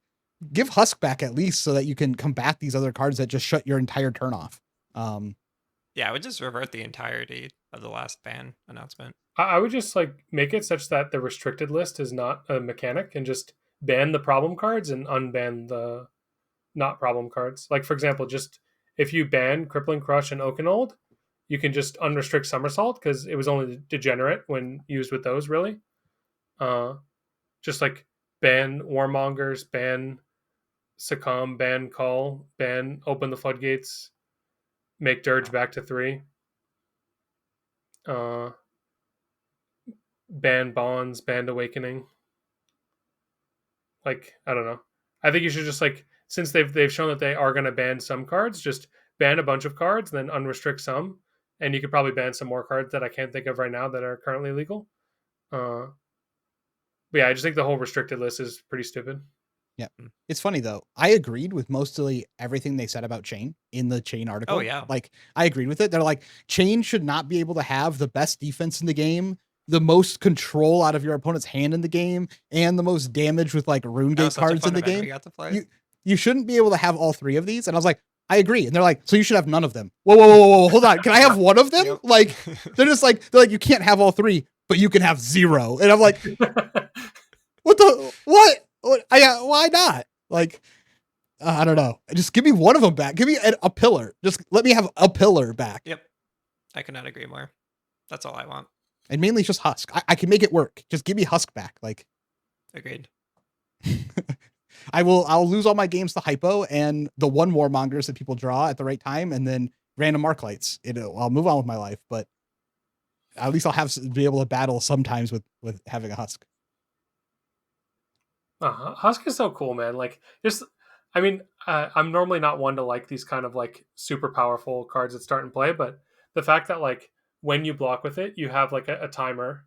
give Husk back at least so that you can combat these other cards that just shut your entire turn off. Yeah, I would just revert the entirety of the last ban announcement. I would just like make it such that the restricted list is not a mechanic and just ban the problem cards and unban the not problem cards. Like for example, just if you ban Crippling Crush and Oakenold, you can just unrestrict Somersault because it was only degenerate when used with those really. Just like ban Warmongers, ban Succumb, ban Call, ban Open the Floodgates, make Dirge back to 3. Ban Bonds, ban Awakening. Like, I don't know. I think you should just like, since they've shown that they are going to ban some cards, just ban a bunch of cards, then unrestrict some, and you could probably ban some more cards that I can't think of right now that are currently legal. But yeah, I just think the whole restricted list is pretty stupid. Yeah. It's funny though. I agreed with mostly everything they said about Chain in the Chain article. Oh yeah. Like I agreed with it. They're like, Chain should not be able to have the best defense in the game, the most control out of your opponent's hand in the game, and the most damage with like Rune Gate cards in the game. We got to play. You shouldn't be able to have all 3 of these. And I was like, I agree. And they're like, so you should have none of them. Whoa, hold on. Can I have one of them? Yep. Like, they're like, you can't have all three, but you can have 0. And I'm like, what? Why not? Like, I don't know. Just give me one of them back. Give me a pillar. Just let me have a pillar back. Yep. I could not agree more. That's all I want. And mainly it's just Husk. I can make it work. Just give me Husk back. Like, agreed. I'll lose all my games to hypo and the one warmongers that people draw at the right time, and then random arc lights. I'll move on with my life, but at least I'll be able to battle sometimes with having a Husk. Husk is so cool, man. Like, just, I mean, I'm normally not one to like these kind of like super powerful cards that start and play, but the fact that like when you block with it, you have like a timer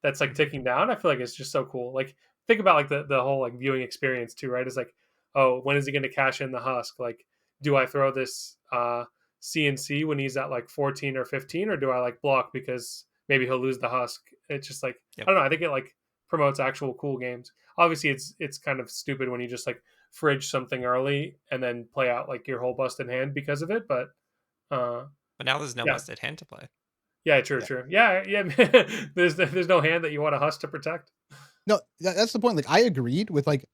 that's like ticking down. I feel like it's just so cool. Like, think about like the whole like viewing experience too, right? It's like, oh, when is he going to cash in the Husk? Like, do I throw this CNC when he's at like 14 or 15, or do I like block because maybe he'll lose the Husk? It's just like, I don't know. I think it like promotes actual cool games. Obviously, it's kind of stupid when you just like fridge something early and then play out like your whole busted hand because of it. But now there's no busted hand to play. Yeah, true. Yeah. There's no hand that you want a Husk to protect. No, that's the point. Like, I agreed with like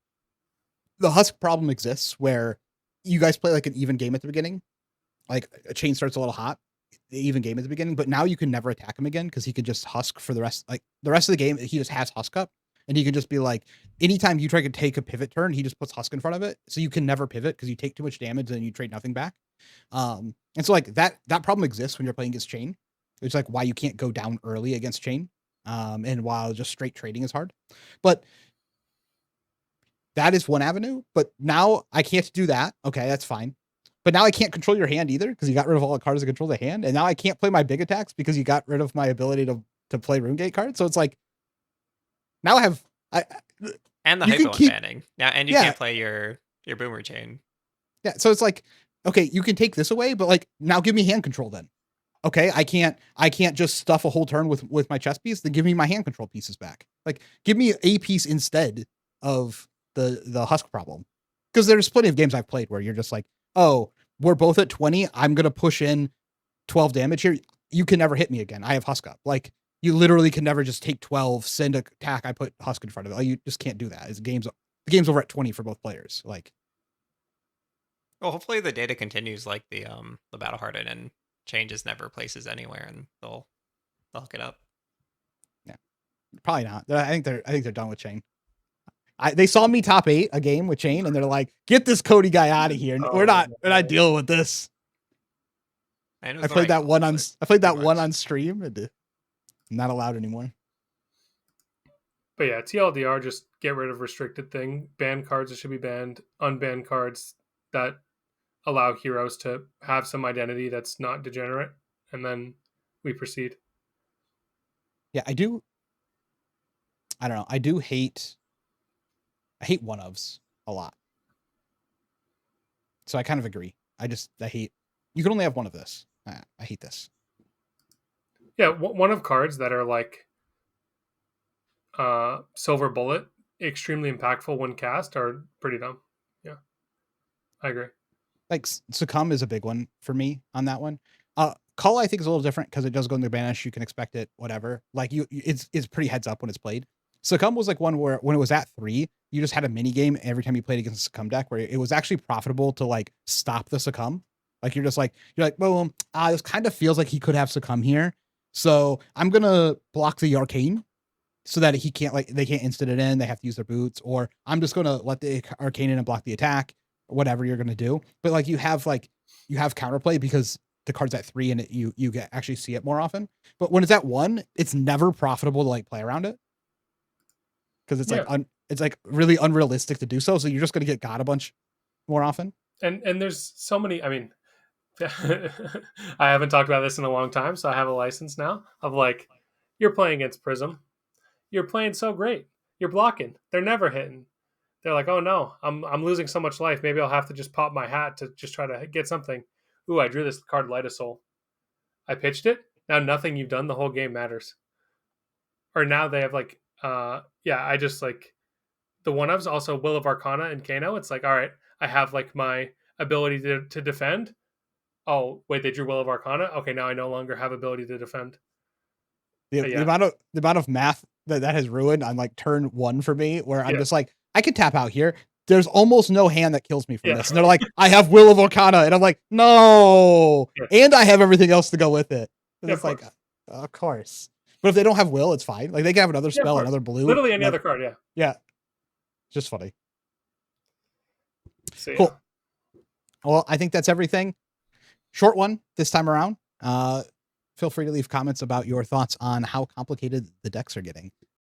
the Husk problem exists where you guys play like an even game at the beginning. Like, a chain starts a little hot, even game at the beginning, but now you can never attack him again because he can just Husk for the rest of the game. He just has Husk up, and he can just be like, anytime you try to take a pivot turn, he just puts Husk in front of it, so you can never pivot because you take too much damage and you trade nothing back. And so like that problem exists when you're playing against chain. It's like why you can't go down early against chain, and while just straight trading is hard, but that is one avenue. But now I can't do that. Okay, that's fine. But now I can't control your hand either because you got rid of all the cards that control the hand. And now I can't play my big attacks because you got rid of my ability to play RuneGate cards. So it's like, now I have... and the hypo banning. Yeah, and you can't play your boomer chain. Yeah, so it's like, okay, you can take this away, but like, now give me hand control then. Okay, I can't just stuff a whole turn with my chess piece. Then give me my hand control pieces back. Like, give me a piece instead of the Husk problem. Because there's plenty of games I've played where you're just like, oh, we're both at 20. I'm going to push in 12 damage here. You can never hit me again. I have Husk up. Like, you literally can never just take 12, send a attack. I put Husk in front of it. Like, you just can't do that. The game's over at 20 for both players. Like, well, hopefully the data continues like the battle hardened and changes never places anywhere, and they'll hook it up. Yeah, probably not. I think they're done with chain. They saw me top 8 a game with chain, and they're like, "Get this Cody guy out of here. We're not dealing with this." I played that one on stream, and I'm not allowed anymore. But yeah, TLDR, just get rid of restricted thing. Ban cards that should be banned. Unban cards that allow heroes to have some identity that's not degenerate, and then we proceed. Yeah, I don't know. I hate one-ofs a lot. So I kind of agree. I hate, you can only have one of this. I hate this. Yeah, one of cards that are like Silver Bullet, extremely impactful when cast, are pretty dumb. Yeah, I agree. Like, Succumb is a big one for me on that one. Call, I think, is a little different because it does go into banish. You can expect it, whatever. Like, it's pretty heads up when it's played. Succumb was like one where when it was at 3, you just had a mini game every time you played against a Succumb deck where it was actually profitable to like stop the Succumb. Like, you're like, well, this kind of feels like he could have Succumb here, so I'm gonna block the Arcane so that they can't instant it in. They have to use their boots, or I'm just gonna let the Arcane in and block the attack, or whatever you're gonna do. But like, you have counterplay because the card's at 3 and you actually see it more often. But when it's at 1, it's never profitable to like play around it because it's like really unrealistic to do so. So you're just gonna get got a bunch more often. And there's so many. I mean, I haven't talked about this in a long time, so I have a license now of like, you're playing against Prism. You're playing so great. You're blocking. They're never hitting. They're like, oh no, I'm losing so much life. Maybe I'll have to just pop my hat to just try to get something. Ooh, I drew this card, Light of Soul. I pitched it. Now nothing you've done the whole game matters. Or now they have like, I just like the one-ofs, also Will of Arcana and Kano. It's like, all right, I have like my ability to defend. Oh, wait, they drew Will of Arcana? Okay, now I no longer have ability to defend. The amount of math that has ruined on like turn 1 for me, where I'm just like, I could tap out here. There's almost no hand that kills me from this. And they're like, I have Will of Arcana. And I'm like, no. And I have everything else to go with it. And it's like, of course. But if they don't have Will, it's fine. Like they can have another spell, another blue. Literally any other card, yeah. Yeah. Just funny. So, cool. Well, I think that's everything. Short one this time around. Feel free to leave comments about your thoughts on how complicated the decks are getting.